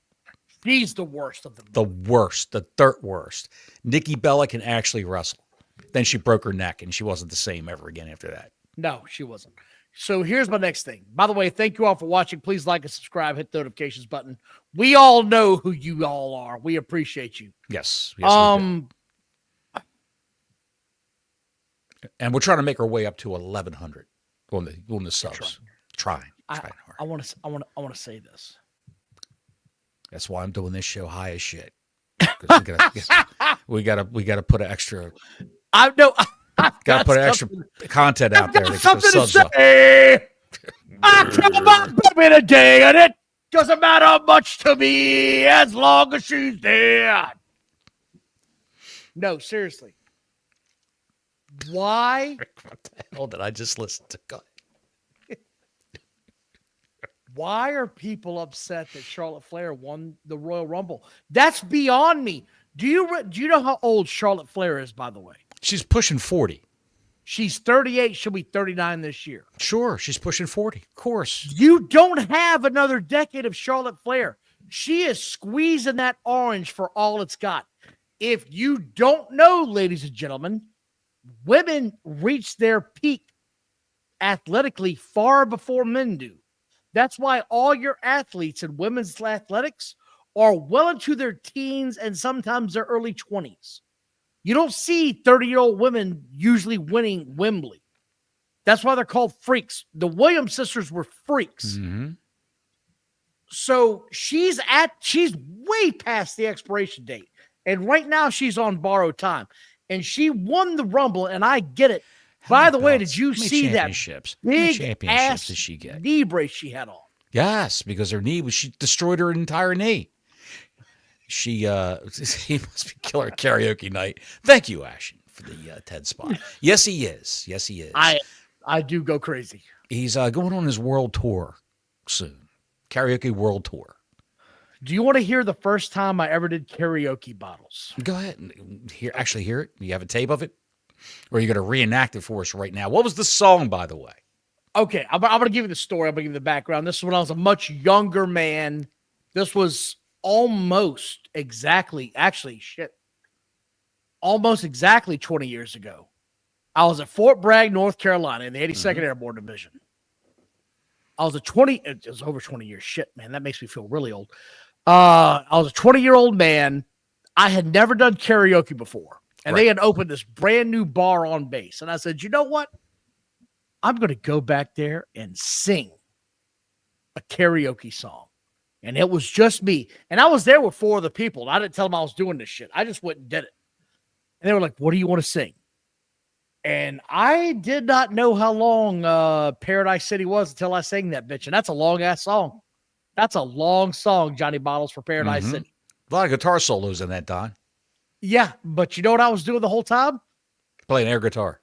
She's the worst of them. The worst. The third worst. Nikki Bella can actually wrestle. Then she broke her neck, and she wasn't the same ever again after that. No, she wasn't. So here's my next thing. By the way, thank you all for watching. Please like and subscribe. Hit the notifications button. We all know who you all are. We appreciate you. Yes. We do. And we're trying to make our way up to 1,100 on the subs. Trying hard. I want to say this. That's why I'm doing this show high as shit. 'Cause we gotta put an extra. I know. Gotta put extra content out I've there got to get something those to subs up. say. I kill my baby today, and it doesn't matter much to me as long as she's dead. No, seriously. Why? What the hell did I just listen to? God. Why are people upset that Charlotte Flair won the Royal Rumble? That's beyond me. Do you know how old Charlotte Flair is, by the way? She's pushing 40. She's 38. She'll be 39 this year. Sure, she's pushing 40. Of course. You don't have another decade of Charlotte Flair. She is squeezing that orange for all it's got. If you don't know, ladies and gentlemen, women reach their peak athletically far before men do. That's why all your athletes in women's athletics are well into their teens and sometimes their early 20s. You don't see 30-year-old women usually winning Wembley. That's why they're called freaks. The Williams sisters were freaks. Mm-hmm. So she's way past the expiration date. And right now she's on borrowed time. And she won the Rumble, and I get it. By the way, did you see that big ass did she get? knee brace she had on? Yes, because her knee she destroyed her entire knee. He must be killer karaoke night. Thank you, Ashton, for the TED spot. Yes, he is. Yes, he is. I do go crazy. He's going on his world tour soon. Karaoke world tour. Do you want to hear the first time I ever did karaoke bottles? Go ahead and hear it. You have a tape of it? Or are you going to reenact it for us right now? What was the song, by the way? Okay, I'm going to give you the story. I'm going to give you the background. This is when I was a much younger man. This was almost exactly 20 years ago. I was at Fort Bragg, North Carolina in the 82nd Airborne Division. I was it was over 20 years. Shit, man, that makes me feel really old. I was a 20-year-old man. I had never done karaoke before. And They had opened this brand new bar on base. And I said, you know what? I'm going to go back there and sing a karaoke song. And it was just me. And I was there with 4 other people. I didn't tell them I was doing this shit. I just went and did it. And they were like, what do you want to sing? And I did not know how long Paradise City was until I sang that bitch. And that's a long-ass song. That's a long song, Johnny Bottles for Paradise City. A lot of guitar solos in that, Don. Yeah, but you know what I was doing the whole time? Playing air guitar.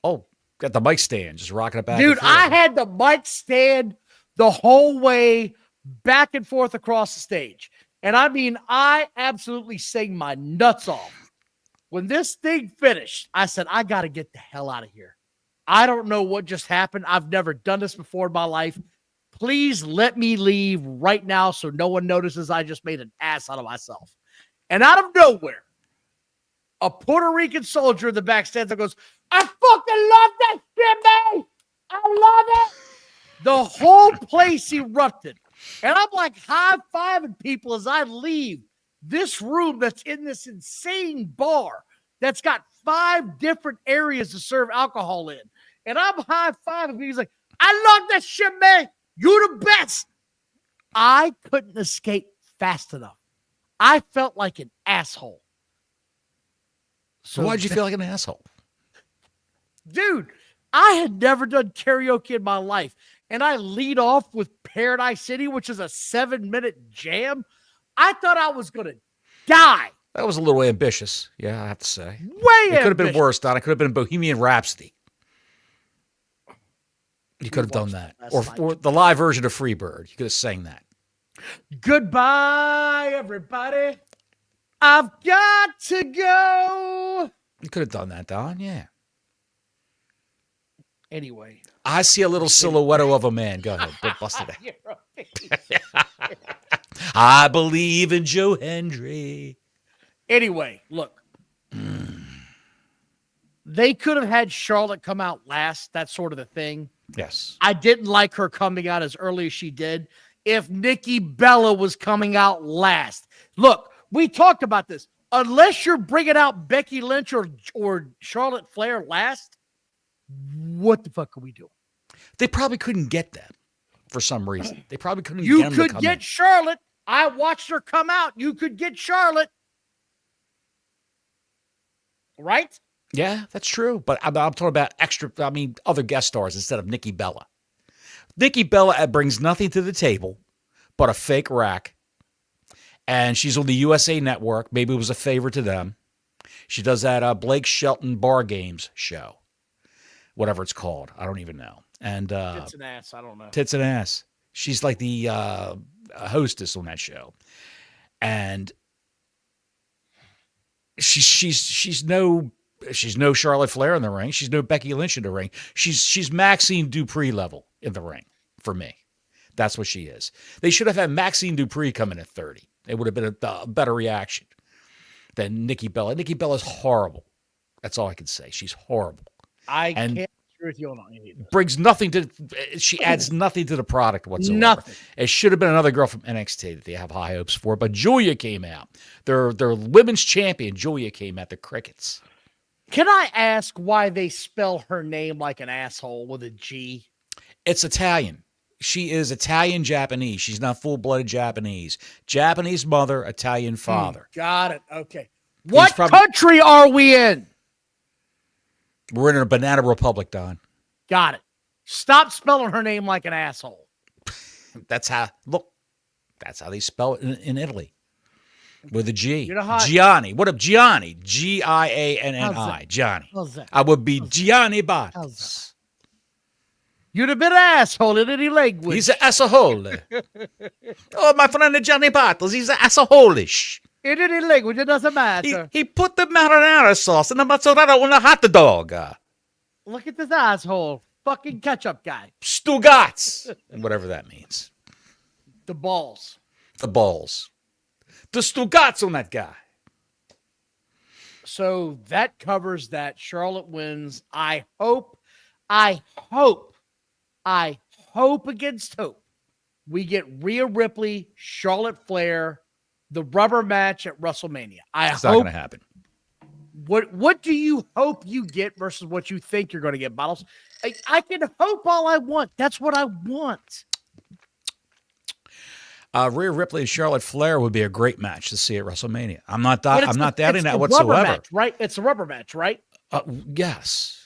Oh, got the mic stand, just rocking it back. Dude, I had the mic stand the whole way back and forth across the stage. And I mean, I absolutely sang my nuts off. When this thing finished, I said, I got to get the hell out of here. I don't know what just happened. I've never done this before in my life. Please let me leave right now so no one notices I just made an ass out of myself. And out of nowhere, a Puerto Rican soldier in the back stands there goes, I fucking love that shit, man. I love it. The whole place erupted. And I'm like high-fiving people as I leave this room that's in this insane bar that's got 5 different areas to serve alcohol in. And I'm high-fiving people. He's like, I love that shit, man. You're the best. I couldn't escape fast enough. I felt like an asshole. So why'd you feel like an asshole? Dude, I had never done karaoke in my life. And I lead off with Paradise City, which is a 7-minute jam. I thought I was going to die. That was a little ambitious. Yeah, I have to say. It could have been worse, Don. It could have been Bohemian Rhapsody. You could have done that. Or the live version of Freebird. You could have sang that. Goodbye, everybody. I've got to go. You could have done that, Don. Yeah. Anyway. I see a little silhouette of a man. Go ahead. Bust it out. I believe in Joe Hendry. Anyway, look. They could have had Charlotte come out last. That's sort of the thing. Yes. I didn't like her coming out as early as she did. If Nikki Bella was coming out last. Look, we talked about this. Unless you're bringing out Becky Lynch or Charlotte Flair last, what the fuck are we doing? They probably couldn't get them. for some reason. They probably couldn't get You him to could come get in. Charlotte. I watched her come out. You could get Charlotte. Right? Yeah, that's true. But I'm talking about other guest stars instead of Nikki Bella. Nikki Bella brings nothing to the table but a fake rack. And she's on the USA Network. Maybe it was a favor to them. She does that Blake Shelton Bar Games show. Whatever it's called. I don't even know. And Tits and ass. I don't know. Tits and ass. She's like the hostess on that show. And she's no Charlotte Flair in the ring. She's no Becky Lynch in the ring. She's Maxine Dupree level in the ring for me. That's what she is. They should have had Maxine Dupree come in at 30. It would have been a better reaction than Nikki Bella. Nikki Bella's horrible. That's all I can say. She's horrible. I can't agree with you on any of this. Brings nothing to. She adds nothing to the product whatsoever. Nothing. It should have been another girl from NXT that they have high hopes for. But Julia came out. Their women's champion, Julia, came out. The Crickets. Can I ask why they spell her name like an asshole with a G? It's Italian. She is Italian Japanese. She's not full-blooded Japanese. Japanese mother, Italian father. Got it. Okay. What country are we in? We're in a banana republic, Don. Got it. Stop spelling her name like an asshole. That's how they spell it in Italy. With a G. You know how Gianni. What up, Gianni? Gianni. Gianni. I would be Gianni Bartos. You'd have been an asshole in any language. He's an asshole. Oh, my friend Gianni Bartos, he's an asshole-ish. In any language, it doesn't matter. He put the marinara sauce and the mozzarella on a hot dog. Look at this asshole. Fucking ketchup guy. Stugats. Whatever that means. The balls. The balls. The Stugats on that guy. So that covers that. Charlotte wins. I hope against hope we get Rhea Ripley, Charlotte Flair, the rubber match at WrestleMania. It's not going to happen. What do you hope you get versus what you think you're going to get, Bottles? I can hope all I want. That's what I want. Rhea Ripley and Charlotte Flair would be a great match to see at WrestleMania. I'm not doubting that whatsoever. Match, right? It's a rubber match, right? Yes.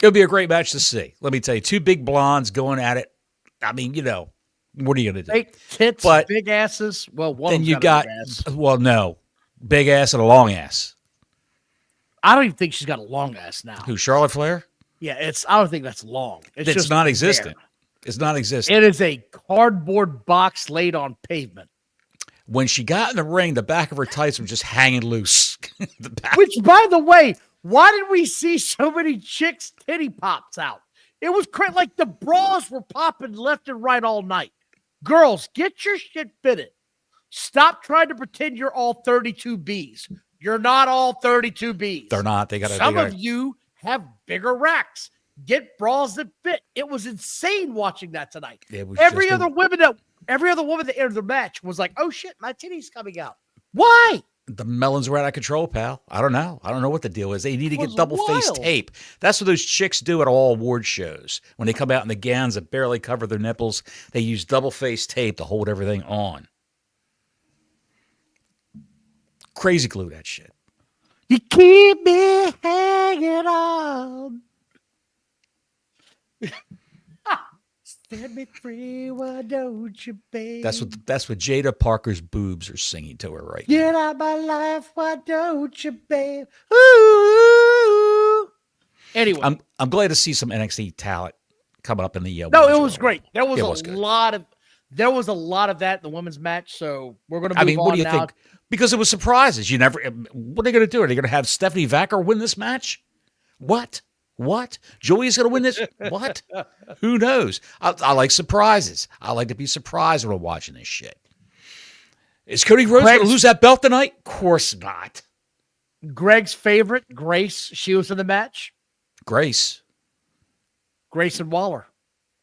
It would be a great match to see. Let me tell you, two big blondes going at it. I mean, what are you going to do? Big tits, but big asses. Well, then you got big ass and a long ass. I don't even think she's got a long ass now. Who, Charlotte Flair? Yeah, I don't think that's long. It's just non-existent. There. It's non-existent. It is a cardboard box laid on pavement. When she got in the ring, the back of her tights were just hanging loose. Which, by the way, why did we see so many chicks' titty pops out? It was like the bras were popping left and right all night. Girls, get your shit fitted. Stop trying to pretend you're all 32 Bs. You're not all 32 Bs. They're not. Some of you have bigger racks. Get bras that fit. It was insane watching that tonight. Every other woman that entered the match was like, "Oh shit, my titty's coming out." Why? The melons were out of control, pal. I don't know. I don't know what the deal is. They need to get double-faced tape. That's what those chicks do at all award shows. When they come out in the gowns that barely cover their nipples, they use double-faced tape to hold everything on. Crazy glue that shit. You keep me hanging on. Set me free, why don't you, babe? That's what Jada Parker's boobs are singing to her right now. Get out my life, why don't you, babe? Ooh. Anyway, I'm glad to see some NXT talent coming up in the No, it was great. There was a lot of that in the women's match. So we're going to move on. What do you think? Because it was surprises. What are they going to do? Are they going to have Stephanie Vacker win this match? What? Julia's going to win this? What? Who knows? I like surprises. I like to be surprised when I'm watching this shit. Is Cody Rhodes going to lose that belt tonight? Of course not. Greg's favorite, Grace, she was in the match. Grace and Waller.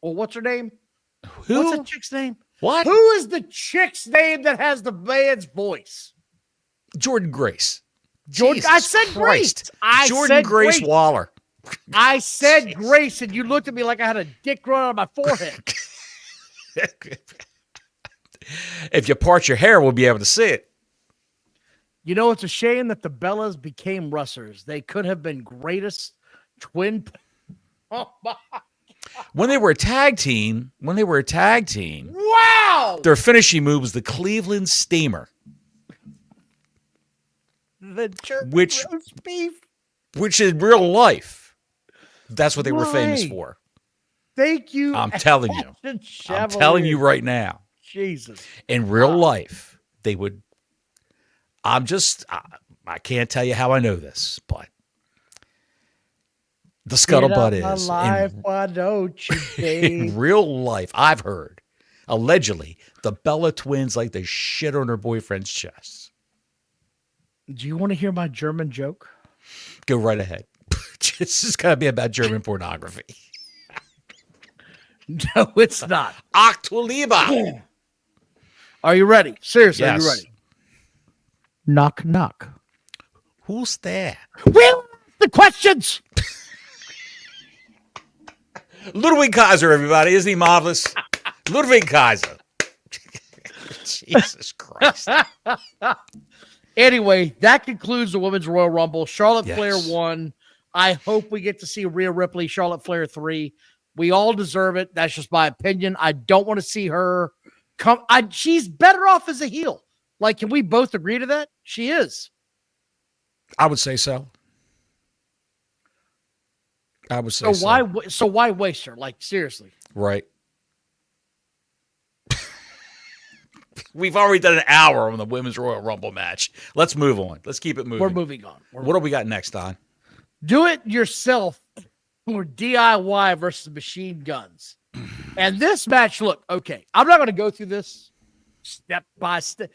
Well, what's her name? Who? What's the chick's name? What? Who is the chick's name that has the man's voice? Jordan Grace. I said Grace. Jordan Grace Waller. I said Grace, and you looked at me like I had a dick growing out of my forehead. If you part your hair, we'll be able to see it. You know, it's a shame that the Bellas became Russers. They could have been greatest twin. Oh my! When they were a tag team, Wow! their finishing move was the Cleveland Steamer, The jerk which roast beef. which in real life, that's what they were famous Why? for. Thank you. I'm telling you. Ashton I'm telling you Chevalier. right now. Jesus. In real life, they would. I can't tell you how I know this, but the scuttlebutt Get out is my life, why don't you, babe? in real life. I've heard allegedly the Bella twins like to shit on their boyfriend's chest. Do you want to hear my German joke? Go right ahead. This is gonna be about German pornography. No, it's not. Ach du lieber. Are you ready? Seriously, Yes. are you ready? Knock, knock. Who's there? Will the questions? Ludwig Kaiser, everybody. Isn't he marvelous? Ludwig Kaiser. Jesus Christ. Anyway, that concludes the Women's Royal Rumble. Charlotte Yes. Flair won. I hope we get to see Rhea Ripley, Charlotte Flair 3. We all deserve it. That's just my opinion. I don't want to see her come. She's better off as a heel. Like, can we both agree to that? She is. I would say so. I would say so. So why waste her? Like, seriously. Right. We've already done an hour on the Women's Royal Rumble match. Let's move on. Let's keep it moving. We're moving on. What do we got next, Don? Do it yourself or DIY versus machine guns. And this match, look, okay, I'm not going to go through this step by step.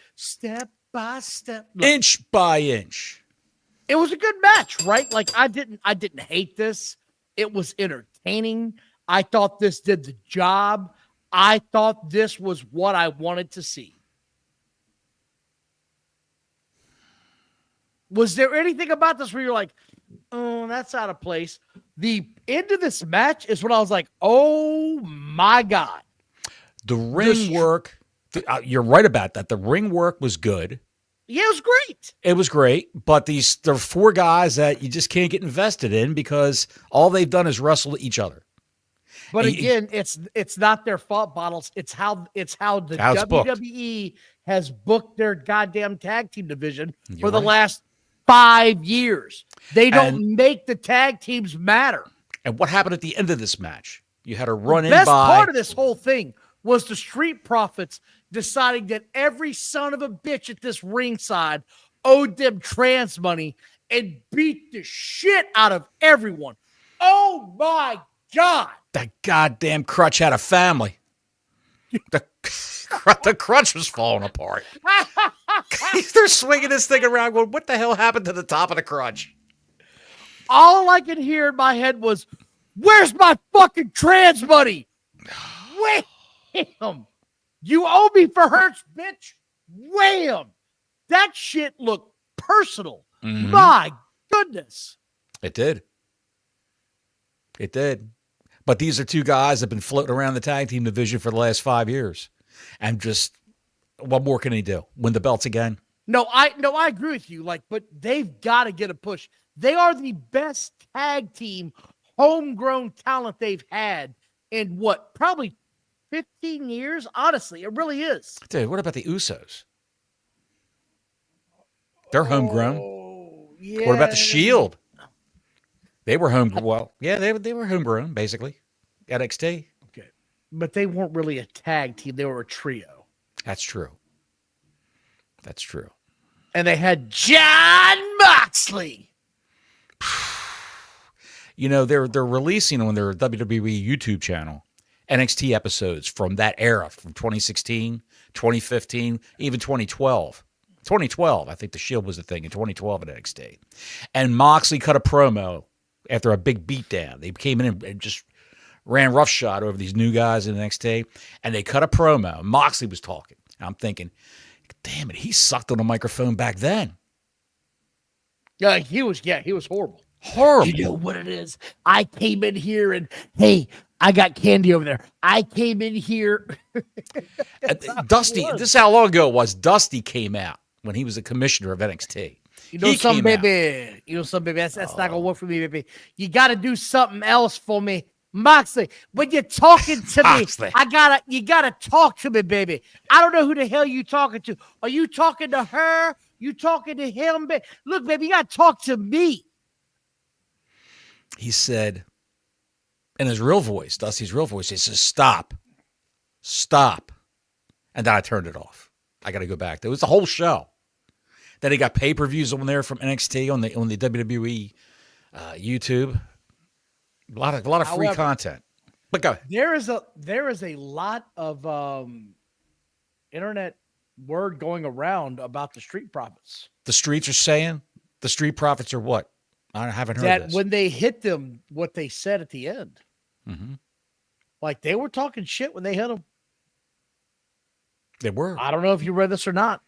Look, Inch by inch. it was a good match, right? Like I didn't hate this. It was entertaining. I thought this did the job. I thought this was what I wanted to see. Was there anything about this where you're like, oh, that's out of place? The end of this match is when I was like, oh my God. The ring work, you're right about that. The ring work was good. Yeah, it was great. It was great, but there are four guys that you just can't get invested in because all they've done is wrestle each other. But again, it's not their fault, Bottles. It's how the WWE has booked their goddamn tag team division for the last 5 years. They don't make the tag teams matter. And what happened at the end of this match? You had a run in by. The best part of this whole thing was the Street Profits deciding that every son of a bitch at this ringside owed them trans money and beat the shit out of everyone. Oh my God. That goddamn crutch had a family. The crutch was falling apart. They're swinging this thing around going, what the hell happened to the top of the crutch? All I could hear in my head was, where's my fucking trans money? Wham! You owe me for hurts, bitch. Wham! That shit looked personal. Mm-hmm. My goodness. It did. It did. But these are two guys that have been floating around the tag team division for the last 5 years. And just, what more can he do? Win the belts again? No, I agree with you. Like, but they've got to get a push. They are the best tag team, homegrown talent they've had in what, probably 15 years? Honestly, it really is. Dude, what about the Usos? They're homegrown. Oh, yeah. What about the Shield? They were homegrown. Well, yeah, they were homegrown, basically. NXT. Okay. But they weren't really a tag team. They were a trio. That's true. That's true. And they had John Moxley. You know, they're releasing on their WWE YouTube channel NXT episodes from that era, from 2016, 2015, even 2012. 2012, I think the Shield was the thing in 2012 at NXT. And Moxley cut a promo after a big beatdown. They came in and just ran roughshod over these new guys in NXT, and they cut a promo. Moxley was talking. And I'm thinking, damn it, he sucked on a microphone back then. Yeah, he was horrible. Horrible. You know what it is? I came in here and, hey, I got candy over there. I came in here. Dusty, this is how long ago it was. Dusty came out when he was the commissioner of NXT. You know, He something, came out. baby. You know, something, baby. That's not gonna work for me, baby. You got to do something else for me, Moxley. When you're talking to me, Moxley. you gotta talk to me, baby. I don't know who the hell you talking to. Are you talking to her? You talking to him? Look, baby, you gotta talk to me. He said, in his real voice, Dusty's real voice, he says, "Stop, stop," and then I turned it off. I got to go back. It was the whole show. Then he got pay-per-views on there from NXT on the WWE YouTube. A lot of free content. But go ahead. There is a lot of internet word going around about the Street Profits. The streets are saying the Street Profits are what? I haven't heard That this. when they hit them, what they said at the end. Mm-hmm. Like they were talking shit when they hit them. They were. I don't know if you read this or not.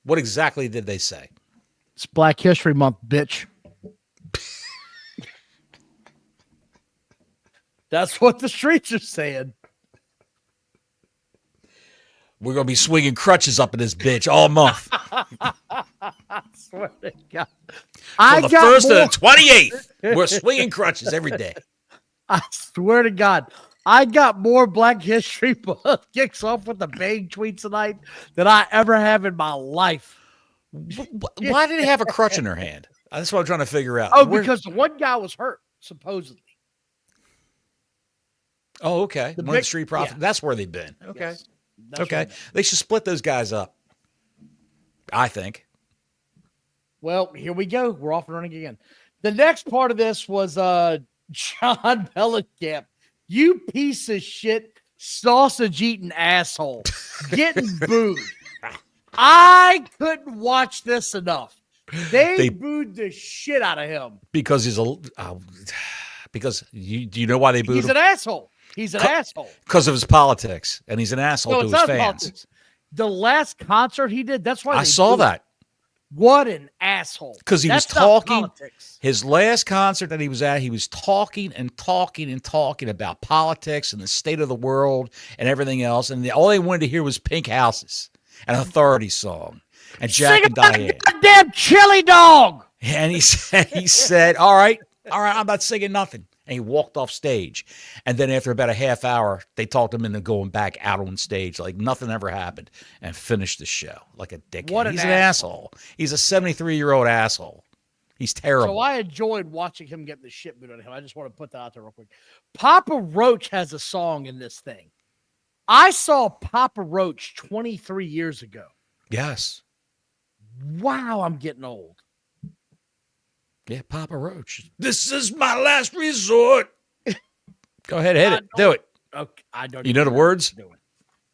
What exactly did they say? It's Black History Month, bitch. That's what the streets are saying. We're going to be swinging crutches up in this bitch all month. I swear to God. From the 1st to the 28th, we're swinging crutches every day. I swear to God. I got more Black History Month kicks off with the bang tweets tonight than I ever have in my life. Why did he have a crutch in her hand? That's what I'm trying to figure out. Oh, because the one guy was hurt, supposedly. Oh, okay. One of the Street Profits. Yeah. That's where they've been. Okay. Yes, okay. They should split those guys up, I think. Well, here we go. We're off and running again. The next part of this was John Mellencamp. You piece of shit, sausage-eating asshole, getting booed. I couldn't watch this enough. They booed the shit out of him. Because he's because do you know why they booed him? He's an asshole. He's an asshole. Because of his politics, and he's an asshole to his fans. Politics. The last concert he did, that's why I saw that. What an asshole. Because he was talking, his last concert that he was at, he was talking and talking and talking about politics and the state of the world and everything else. And all they wanted to hear was Pink Houses, an Authority song, and Jack and Diane. Goddamn chili dog. And he said, all right, I'm not singing nothing. And he walked off stage. And then after about a half hour, they talked him into going back out on stage like nothing ever happened and finished the show like a dickhead. He's an asshole. He's a 73-year-old asshole. He's terrible. So I enjoyed watching him get the shit booed on him. I just want to put that out there real quick. Papa Roach has a song in this thing. I saw Papa Roach 23 years ago. Yes. Wow, I'm getting old. Yeah, Papa Roach. This is my last resort. Go ahead, hit it. Do it. Okay, I don't. You know the words?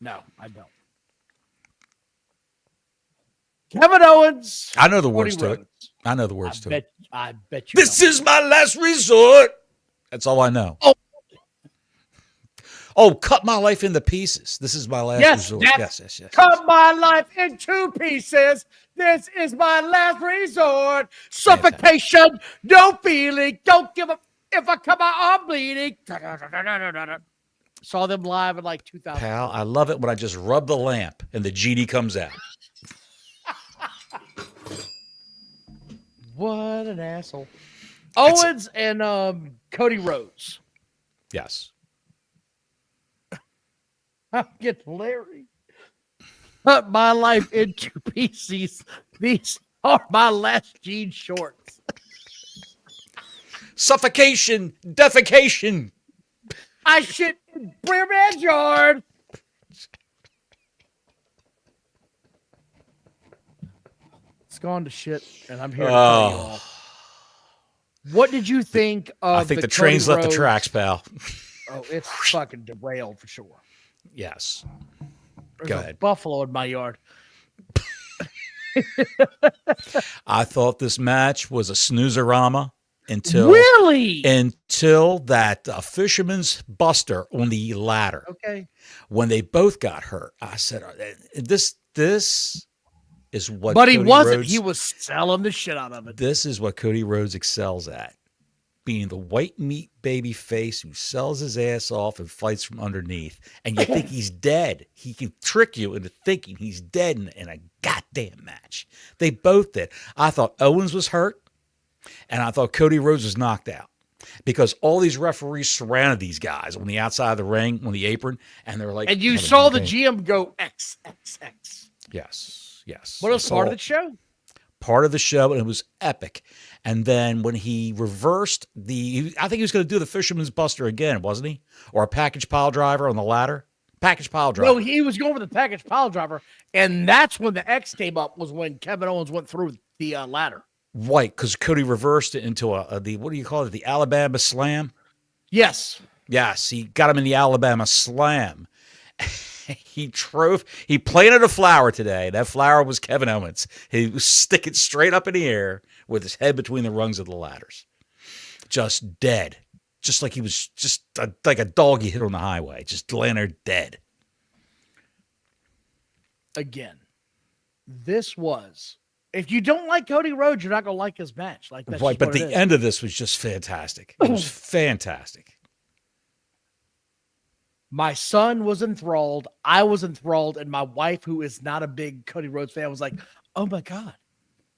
No, I don't. Kevin Owens. I know the words to it. I know the words to it. I bet you. This is my last resort. That's all I know. Oh, cut my life into pieces. This is my last resort. Yes. Cut my life into pieces. This is my last resort. Suffocation, no feeling. Don't give up. If I come out, I'm bleeding. Saw them live in like 2000. Pal, I love it when I just rub the lamp and the genie comes out. What an asshole. Owens and Cody Rhodes. Yes. I'm getting Larry. Cut my life into pieces. These are my last jean shorts. Suffocation, defecation. I shit in Bremer's yard. It's gone to shit, and I'm here to tell you all. What did you think of I think the train's left the tracks, pal. Oh, it's fucking derailed for sure. Yes. There's Go a ahead. buffalo in my yard. I thought this match was a snoozerama until that fisherman's buster on the ladder. Okay. When they both got hurt, I said, "This is what But he Cody wasn't. Rhodes, He was selling the shit out of it. this is what Cody Rhodes excels at. Being the white meat baby face who sells his ass off and fights from underneath. And you think he's dead. He can trick you into thinking he's dead in a goddamn match. They both did. I thought Owens was hurt, and I thought Cody Rhodes was knocked out. Because all these referees surrounded these guys on the outside of the ring, on the apron, and they were like, And you saw the GM go X, X, X. Yes, yes. What was part of the show? Part of the show, and it was epic. And then when he reversed I think he was going to do the Fisherman's Buster again, wasn't he? Or a package pile driver on the ladder? Package pile driver. No, he was going for the package pile driver, and that's when the X came up, was when Kevin Owens went through the ladder. Right, because Cody reversed it into the what do you call it? The Alabama Slam? Yes. Yes, he got him in the Alabama Slam. He planted a flower today. That flower was Kevin Owens. He was sticking straight up in the air with his head between the rungs of the ladders. Just dead. Just like he was like a dog you hit on the highway. Just laying there dead. Again, this was, if you don't like Cody Rhodes, you're not going to like his match. Like that's Right, but the end of this was just fantastic. It was fantastic. My son was enthralled. I was enthralled. And my wife, who is not a big Cody Rhodes fan, was like, oh my God.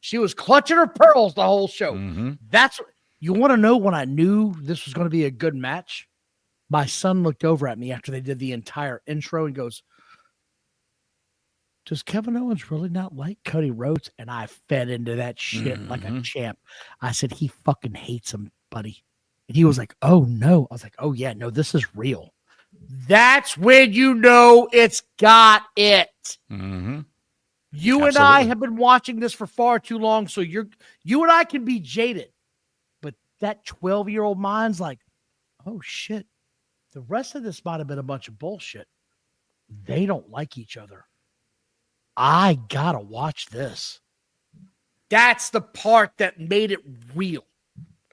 She was clutching her pearls the whole show. Mm-hmm. That's, you want to know when I knew this was going to be a good match? My son looked over at me after they did the entire intro and goes, does Kevin Owens really not like Cody Rhodes? And I fed into that shit like a champ. I said, he fucking hates him, buddy. And he was like, oh no. I was like, oh yeah, no, this is real. That's when you know it's got it. Mm-hmm. You Absolutely. and I have been watching this for far too long, so you and I can be jaded. But that 12-year-old mind's like, oh shit, the rest of this might have been a bunch of bullshit. They don't like each other. I gotta watch this. That's the part that made it real.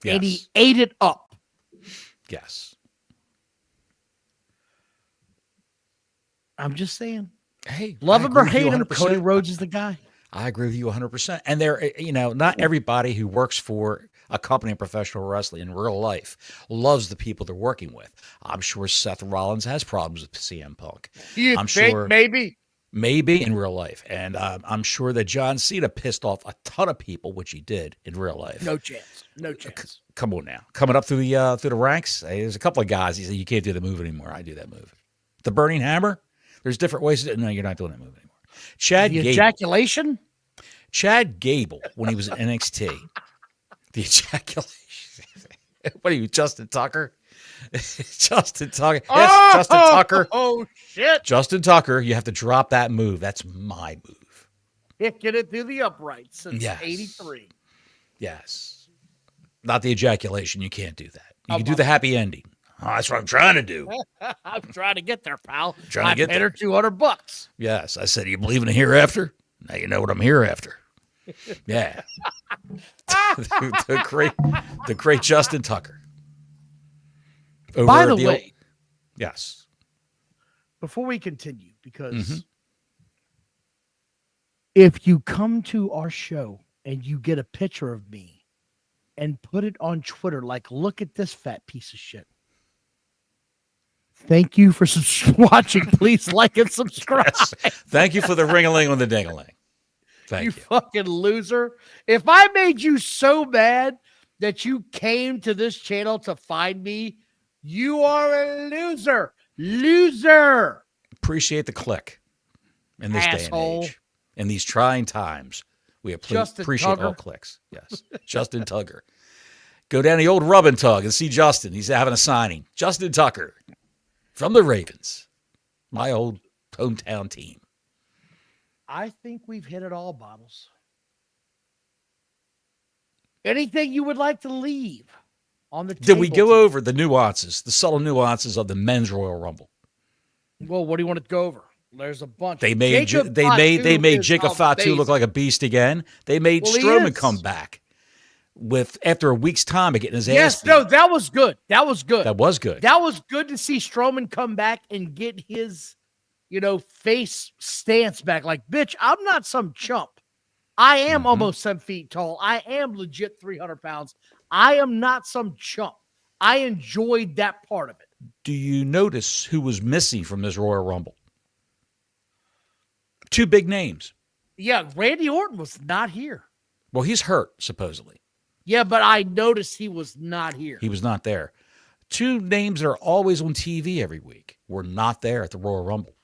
Yes. And he ate it up. Yes. I'm just saying. Hey, Love I him or agree with you hate him, 100%. Cody Rhodes is the guy. I agree with you 100%. And not everybody who works for a company in professional wrestling in real life loves the people they're working with. I'm sure Seth Rollins has problems with CM Punk. I'm sure maybe in real life. And I'm sure that John Cena pissed off a ton of people, which he did in real life. No chance. No chance. Come on now. Coming up through the ranks, there's a couple of guys. He said, you can't do the move anymore. I do that move. The Burning Hammer. There's different ways to do it. No, you're not doing that move anymore. Ejaculation? Chad Gable, when he was in NXT. The ejaculation. What are you, Justin Tucker? Justin Tucker. Yes, Justin Tucker. Oh, shit. Justin Tucker, you have to drop that move. That's my move. Kicking it through the uprights since Yes. 83. Yes. Not the ejaculation. You can't do that. You can do the happy ending. Oh, that's what I'm trying to do. I'm trying to get there, pal. Trying to get paid her $200. Yes. I said, you believe in the hereafter? Now you know what I'm here after. Yeah. the great Justin Tucker. Over By the way, yes. before we continue, because if you come to our show and you get a picture of me and put it on Twitter, like, look at this fat piece of shit. Thank you for watching. Please like and subscribe. Yes. Thank you for the ring-a-ling on the ding-a-ling. Thank you. Fucking loser. If I made you so mad that you came to this channel to find me, you are a loser. Loser. Appreciate the click in this day and Asshole. age. In these trying times, we appreciate all clicks. Yes. Justin Tucker. Go down the old rub and tug and see Justin. He's having a signing. Justin Tucker from the Ravens, my old hometown team. I think we've hit it all, Bottles. Anything you would like to leave on the table? Did we go over the nuances, the subtle nuances of the men's Royal Rumble? Well, what do you want to go over? There's a bunch. They made Jacob Fatu look like a beast again. They made Strowman come back after a week's time of getting his ass beat. No, that was good. That was good. That was good. That was good to see Strowman come back and get his, face stance back. Like, bitch, I'm not some chump. I am almost 7 feet tall. I am legit 300 pounds. I am not some chump. I enjoyed that part of it. Do you notice who was missing from this Royal Rumble? 2 big names. Yeah, Randy Orton was not here. Well, he's hurt, supposedly. Yeah, but I noticed he was not here. He was not there. 2 names that are always on TV every week were not there at the Royal Rumble.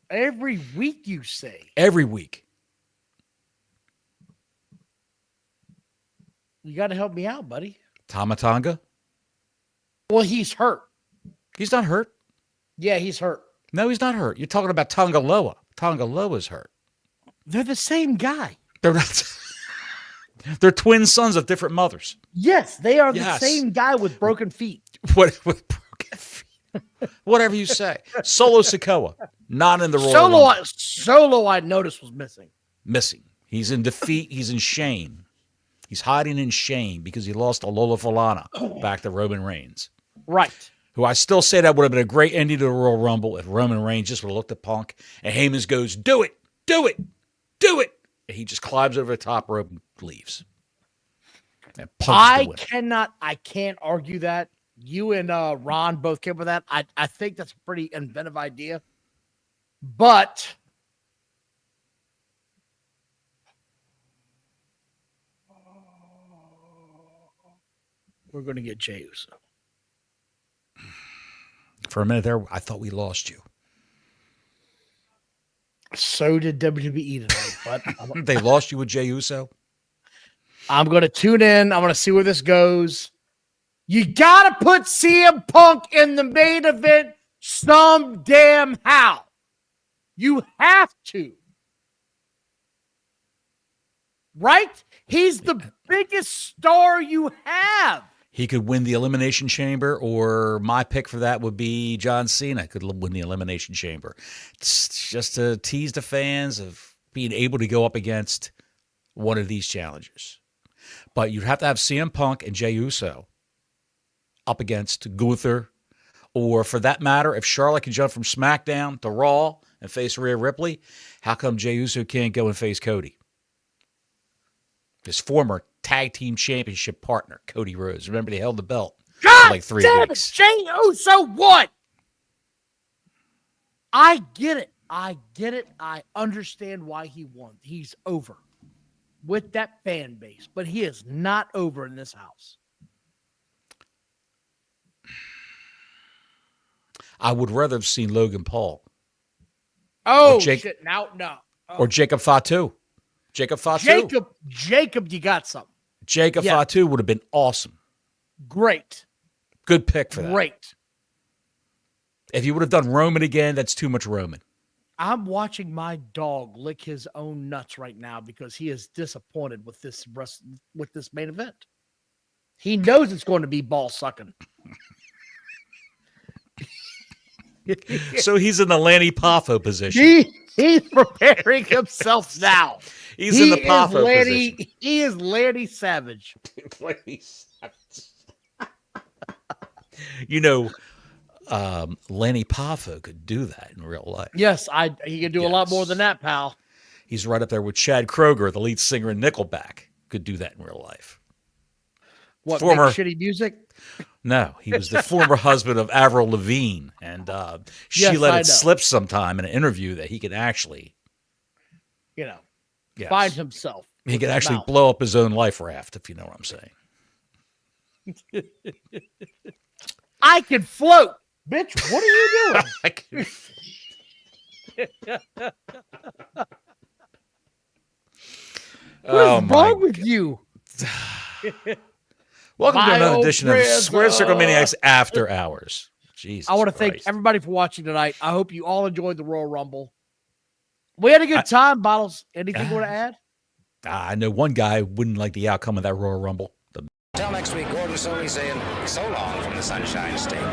Every week, you say? Every week. You got to help me out, buddy. Tama Tonga? Well, he's hurt. He's not hurt. Yeah, he's hurt. No, he's not hurt. You're talking about Tonga Loa. Tonga Loa's hurt. They're the same guy. They're not. They're twin sons of different mothers. Yes, they are the same guy with broken feet. With broken feet. Whatever you say. Solo Sikoa, not in the Royal Rumble. Solo, I noticed, was missing. Missing. He's in defeat. He's in shame. He's hiding in shame because he lost to Lola Falana back to Roman Reigns. Right. Who I still say that would have been a great ending to the Royal Rumble if Roman Reigns just would have looked at Punk and Heyman goes, do it, do it, do it. And he just climbs over the top rope and leaves. And I can't argue that. You and Ron both came with that. I think that's a pretty inventive idea. But we're going to get Jey Uso. For a minute there, I thought we lost you. So did WWE tonight. But they lost you with Jey Uso? I'm going to tune in. I'm going to see where this goes. You got to put CM Punk in the main event some damn how. You have to. Right? He's the biggest star you have. He could win the Elimination Chamber, or my pick for that would be John Cena could win the Elimination Chamber. It's just to tease the fans of being able to go up against one of these challengers. But you'd have to have CM Punk and Jey Uso up against Gunther, or for that matter, if Charlotte can jump from SmackDown to Raw and face Rhea Ripley, how come Jey Uso can't go and face Cody? His former tag team championship partner, Cody Rhodes. Remember, they held the belt for like 3 weeks. Jey Uso what? I get it. I get it. I understand why he won. He's over with that fan base, but he is not over in this house. I would rather have seen Logan Paul. Oh, shit. No. Oh. Or Jacob Fatu. Jacob, you got something. Jacob Fatu would have been awesome. Great. Good pick for that. Great. If you would have done Roman again, that's too much Roman. I'm watching my dog lick his own nuts right now because he is disappointed with this main event. He knows it's going to be ball sucking. So he's in the Lanny Poffo position. He's preparing himself now. He's in the Poffo position. He is Lanny Savage. Lanny Savage. You know, Lanny Poffo could do that in real life. Yes, he could do a lot more than that, pal. He's right up there with Chad Kroeger, the lead singer in Nickelback. Could do that in real life. What, make shitty music? No, he was the former husband of Avril Lavigne, and she let it slip sometime in an interview that he could actually, find himself. He could actually blow up his own life raft, if you know what I'm saying. I can float. Bitch, what are you doing? What is wrong with you? Welcome to another edition of Square Circle Maniacs After Hours. Jesus, I want to thank everybody for watching tonight. I hope you all enjoyed the Royal Rumble. We had a good time, Bottles. Anything you want to add? I know one guy wouldn't like the outcome of that Royal Rumble. Until next week, Gordon Soley saying so long from the Sunshine State.